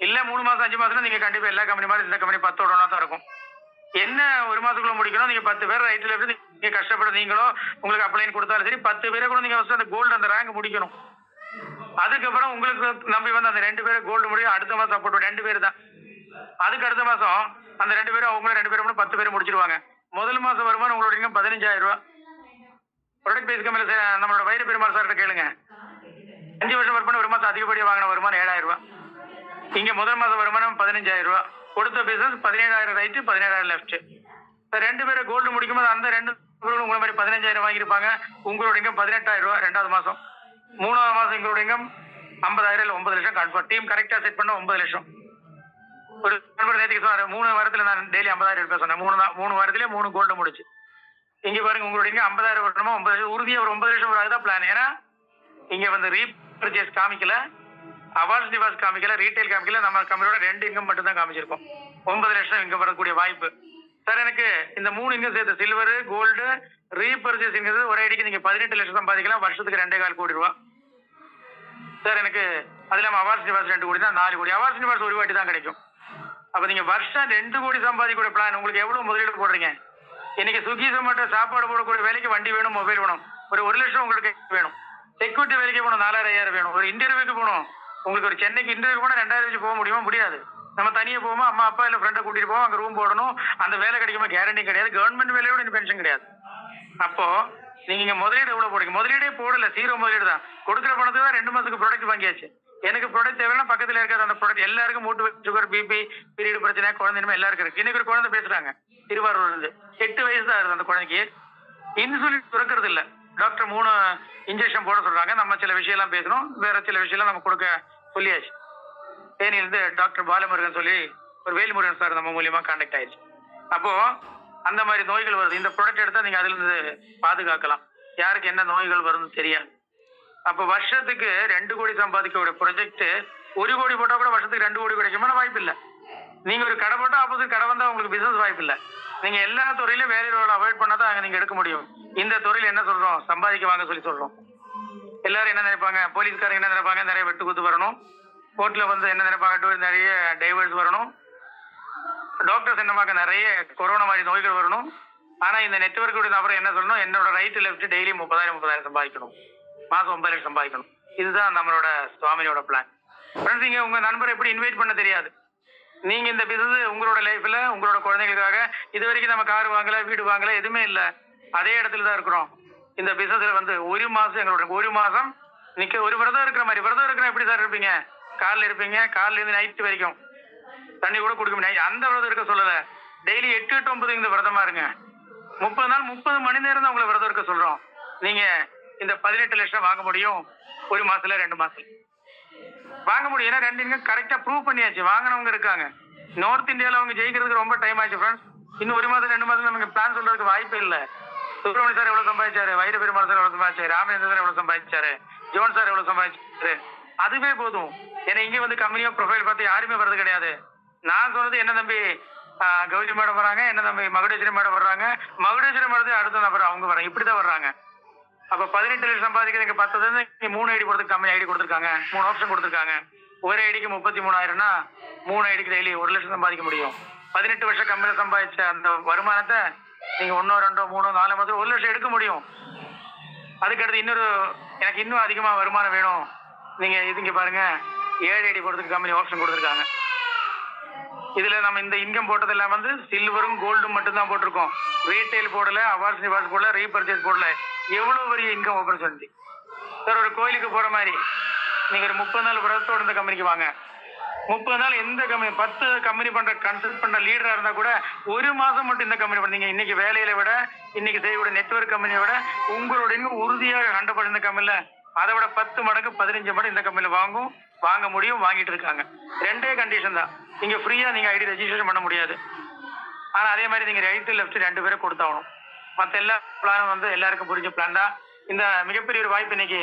இல்ல 3 மாசம் 5 மாசத்துல நீங்க கண்டிப்பா எல்லா கம்பெனி மாதிரி இந்த கம்பெனி 10 ஒன்றா தான் இருக்கும். என்ன 1 மாசத்துக்குள்ள முடிக்கணும். நீங்க 10 பேர் ரைட்ல இருந்து நீங்க கஷ்டப்பட, நீங்களோ உங்களுக்கு அப்ளைன் கொடுத்தாலும் சரி, 10 பேரை கூட நீங்க அந்த கோல்டு அந்த ரேங்க் முடிக்கணும். அதுக்கப்புறம் உங்களுக்கு நம்பி வந்து அந்த 2 பேரை கோல்டு முடியும். அடுத்த மாசம் சப்போர்ட் 2 பேர் தான். அதுக்கு அடுத்த மாசம் அந்த 2 பேரும் அவங்கள 2 பேரும் 10 பேர் முடிச்சிருவாங்க. முதல் மாசம் வருமானம் உங்களோட இன்கம் 15,000 ரூபாய். ப்ராடக்ட் பேஸ் கம்பெனில நம்மளோட வைர பெருமாள் சார்கிட்ட கேளுங்க. 5 வருஷம் ஒர்க் பண்ண 1 மாசம் அதிகப்படியாக வாங்கின வருமானம் 7,000 ரூபாய். இங்க முதல் மாசம் வருமானம் 15,000 ரூபாய். கொடுத்த பிசினஸ் 17,000 ரைட்டு, 17,000 லெஃப்ட். 2 பேரை கோல்டு முடிக்கும் போது அந்த 2 பேரும் உங்களை மாதிரி 15,000 வாங்கியிருப்பாங்க. உங்களோட இன்கம் 18,000 ரூபாய் 2வது மாசம். 3வது மாசம் எங்களோட இன்கம் 50,000 இல்லை 9 லட்சம் கன்ஃபார்ம். டீம் கரெக்டா செட் பண்ண 9 லட்சம். ஒரு நண்பர் நேற்றுக்கு சொன்னார் 3 வாரத்தில் நான் டெய்லி 50,000 எடுப்பேன் சொன்னேன். 3 வாரத்திலே 3 கோல்டு முடிச்சு. இங்க பாருங்க உங்களுடைய இங்க 50,000 வரணுமா 9 லட்சம் உறுதியா ஒரு 9 லட்சம் வராதுதான் பிளான். ஏன்னா இங்க வந்து ரீபர்ச்சேஸ் காமிக்கல, அவார்ட்ஸ் டிவார்ஸ் காமிக்கல, ரீட்டைல் காமிக்கல. நம்ம கம்பெனியோட 2 இன்கம் மட்டும் தான் காமிச்சிருக்கோம். 9 லட்சம் இங்க வரக்கூடிய வாய்ப்பு. சார் எனக்கு இந்த 3 இன்கம் சேர்த்து சில்வர், கோல்டு, ரீபர்ச்சேஸ்ங்கிறது ஒரே அடிக்கு நீங்க 18 லட்சம் சம்பாதிக்கலாம். வருஷத்துக்கு 2.25 கோடி ரூபாய். சார் எனக்கு அது இல்லாம அவார்ட்ஸ் டிவார்ஸ் 2 கோடி தான் 4 கோடி. அவார்ட்ஸ் டிவார்ஸ் ஒரு வாட்டி தான் கிடைக்கும். அப்ப நீங்க வருஷம் 2 கோடி சம்பாதிக்கூடிய பிளான் உங்களுக்கு எவ்வளவு முதலீடு போடுறீங்க? இன்னைக்கு ஸ்விக்கி ஜொமேட்டோ சாப்பாடு போடக்கூடிய வேலைக்கு வண்டி வேணும், மொபைல் வேணும். ஒரு 1 லட்சம் உங்களுக்கு வேணும். செக்யூரிட்டி வேலைக்கு போகணும் 4,000 5,000 வேணும். ஒரு இன்டர்வியூக்கு போகணும், உங்களுக்கு ஒரு சென்னைக்கு இன்டர்வியூ போனால் 2,000 வச்சு போக முடியுமா? முடியாது. நம்ம தனியாக போவோமா, அம்மா அப்பா இல்லை ஃப்ரெண்டை கூட்டிட்டு போவோம், அங்கே ரூம் போடணும், அந்த வேலை கிடைக்குமா கேரண்டி கிடையாது. கவர்மெண்ட் வேலையோட இந்த பென்ஷன் கிடையாது. அப்போ நீங்க இங்க முதலீடு எவ்வளவு போடுங்க? முதலீடே போடல, 0 முதலீடு தான். கொடுக்குற பணத்துக்கு தான் 2 மாசத்துக்கு ப்ராடக்ட் வாங்கியாச்சு. எனக்கு ப்ராடக்ட் தேவைன்னா பக்கத்துல இருக்காது அந்த ப்ராடக்ட். எல்லாருக்கும் மூட்டு சுகர், பிபி, பீரியட் பிரச்சனை, குழந்தை எல்லாருக்கும் இருக்கு. இன்னைக்கு ஒரு குழந்தை பேசுறாங்க திருவாரூர்ல இருந்து, 8 வயசு தான் இருக்குது அந்த குழந்தைக்கு. இன்சுலின் சுரக்கிறது இல்ல. டாக்டர் 3 இன்ஜெக்ஷன் போட சொல்றாங்க. நம்ம சில விஷயம் எல்லாம் பேசணும், வேற சில விஷயம் நம்ம கொடுக்க சொல்லியாச்சு. தேனியிலிருந்து டாக்டர் பாலமுருகன் சொல்லி ஒரு வேல்முருகன் சார் நம்ம மூலியமா கான்டாக்ட் ஆயிடுச்சு. அப்போ அந்த மாதிரி நோய்கள் வருது. இந்த ப்ராடக்ட் எடுத்தா நீங்க அதுல இருந்து பாதுகாக்கலாம். யாருக்கு என்ன நோய்கள் வருதுன்னு தெரியாது. அப்ப வருஷத்துக்கு 2 கோடி சம்பாதிக்க ப்ரொஜெக்ட் 1 கோடி போட்டா கூட வருஷத்துக்கு 2 கோடி கிடைக்குமான வாய்ப்பு இல்ல. நீங்க ஒரு கடை போட்டா ஆப்போசிட் கடை வந்தா உங்களுக்கு பிசினஸ் வாய்ப்பு இல்ல. நீங்க எல்லா துறையிலும் வேலையோட அவாய்ட் பண்ணாதான் அங்க நீங்க எடுக்க முடியும். இந்த துறையில என்ன சொல்றோம்? சம்பாதிக்க வாங்க சொல்லி சொல்றோம். எல்லாரும் என்ன நினைப்பாங்க? போலீஸ்காரங்க என்ன நினைப்பாங்க? நிறைய வெட்டு குத்து வரணும். கோர்ட்ல வந்து என்ன நினைப்பாங்க? நிறைய டைவர்ஸ் வரணும். டாக்டர்ஸ் என்னமாக்க நிறைய கொரோனா மாதிரி நோய்கள் வரணும். ஆனா இந்த நெட்வொர்க்குடைய நபர் என்ன சொல்லணும்? என்னோட ரைட் லெஃப்ட் டெய்லி 30,000 சம்பாதிக்கணும், மாசம் 9 லட்சம் சம்பாதிக்கணும். இதுதான் நம்மளோட சுவாமியோட பிளான். ஃப்ரெண்ட்ஸ், நீங்க உங்க நண்பரை எப்படி இன்வைட் பண்ண தெரியாது. நீங்க இந்த பிசினஸ் உங்களோட லைஃப்ல உங்களோட குழந்தைகளுக்காக இது வரைக்கும் நம்ம கார் வாங்கல, வீடு வாங்கல, எதுவுமே இல்ல, அதே இடத்துல தான் இருக்கிறோம். இந்த பிசினஸ்ல வந்து 1 மாசம் எங்களோட 1 மாசம் நிக்க ஒரு விரதம் இருக்கிற மாதிரி. விரதம் இருக்கிற எப்படி சார் இருப்பீங்க? காலைல இருப்பீங்க, காலைல இருந்து நைட் வரைக்கும் தண்ணி கூட குடிக்க முடியாது. அந்த விரதம் இருக்க சொல்லல. டெய்லி 8 to 9 இந்த விரதமா இருங்க. 30 நாள் 30 மணி நேரம் தான் உங்களை விரதம் இருக்க சொல்றோம். நீங்க இந்த 18 லட்சம் வாங்க முடியும் 1 மாசத்துல 2 மாசம் வாங்க முடியும். ஏன்னா 2 இன்கம் கரெக்டா ப்ரூவ் பண்ணியாச்சு. வாங்கினவங்க இருக்காங்க. நார்த் இந்தியால அவங்க ஜெயிக்கிறதுக்கு ரொம்ப டைம் ஆச்சு ஃப்ரெண்ட்ஸ். இன்னும் 1 மாசம் 2 மாசம் நமக்கு பிளான் சொல்றதுக்கு வாய்ப்பு இல்லை. சுப்பிரமணிய சார் எவ்வளவு சம்பாதிச்சாரு, வைர பெருமாள் சார் எவ்வளவு சம்பாதிச்சாரு, ராமேந்திர சார் எவ்வளவு சம்பாதிச்சாரு, ஜோன் சார் எவ்வளவு சம்பாதிச்சாரு, அதுவே போதும். ஏன்னா இங்க வந்து கம்பெனியோ ப்ரொஃபைல் பார்த்து யாருமே வர்றது கிடையாது. நான் சொல்றது என்ன தம்பி கௌரி மேடம் வராங்க, என்ன தம்பி மகுடேஸ்வரி மேடம் வர்றாங்க, மகுடேஸ்வரி மேடம் அடுத்த நபர் அவங்க வராங்க, இப்படிதான் வர்றாங்க. அப்ப 18 லட்சம் சம்பாதிக்கிறது இங்க 10 3 ஐடி கொடுத்து கம்பெனி ஐடி கொடுத்துருக்காங்க, 3 ஆப்ஷன் கொடுத்துருக்காங்க. ஒரு ஐடிக்கு 33,000னா 3 ஐடிக்கு டெய்லி 1 லட்சம் சம்பாதிக்க முடியும். 18 வருஷம் கம்பெனியில் சம்பாதிச்ச அந்த வருமானத்தை நீங்க 1 2 3 4 மாதம் 1 லட்சம் எடுக்க முடியும். அதுக்கடுத்து எனக்கு இன்னும் அதிகமா வருமானம் வேணும். நீங்க இதுங்க பாருங்க, 7 ஐடி போடுறதுக்கு கம்பெனி ஆப்ஷன் கொடுத்துருக்காங்க. இதுல நம்ம இந்த இன்கம் போட்டதெல்லாம் வந்து சில்வரும் கோல்டும் மட்டும்தான் போட்டிருக்கோம். ரீட்டைல் போடல, அவார்ட்ஸ் டிவார்ட்ஸ் போடல, ரீபர்ச்சேஸ் போடல. எவ்வளவு பெரிய இன்கம் ஆப்பர்ச்சுனிட்டி சார். ஒரு கோயிலுக்கு போற மாதிரி நீங்க ஒரு 30 நாள் விரதத்தோட இந்த கம்பெனிக்கு வாங்க. 30 நாள் எந்த கம்பெனி 10 கம்பெனி பண்ற கன்சல்ட் பண்ற லீடரா இருந்தா கூட 1 மாசம் மட்டும் இந்த கம்பெனி பண்ணீங்க. இன்னைக்கு வேலையில விட, இன்னைக்கு செய்யக்கூடிய நெட்வொர்க் கம்பெனியை விட உங்களோட இன்னும் உறுதியாக கண்டப்படும் இந்த கம்பெனில அதை விட 10 மடங்கு 15 மடங்கு இந்த கம்பெனில வாங்க முடியும். வாங்கிட்டு இருக்காங்க. 2 கண்டிஷன் தான். நீங்க ஃப்ரீயா நீங்க ஐடி ரெஜிஸ்ட்ரேஷன் பண்ண முடியாது. ஆனா அதே மாதிரி நீங்க ரைட் லெஃப்ட் 2 பேரை கொடுத்தாகணும். மற்ற எல்லா பிளானும் வந்து எல்லாருக்கும் புரிஞ்ச பிளான் தான். இந்த மிகப்பெரிய ஒரு வாய்ப்பு இன்னைக்கு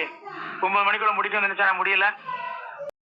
9 மணிக்குள்ள முடிக்கணும்னு நினைச்சா நான் முடியல.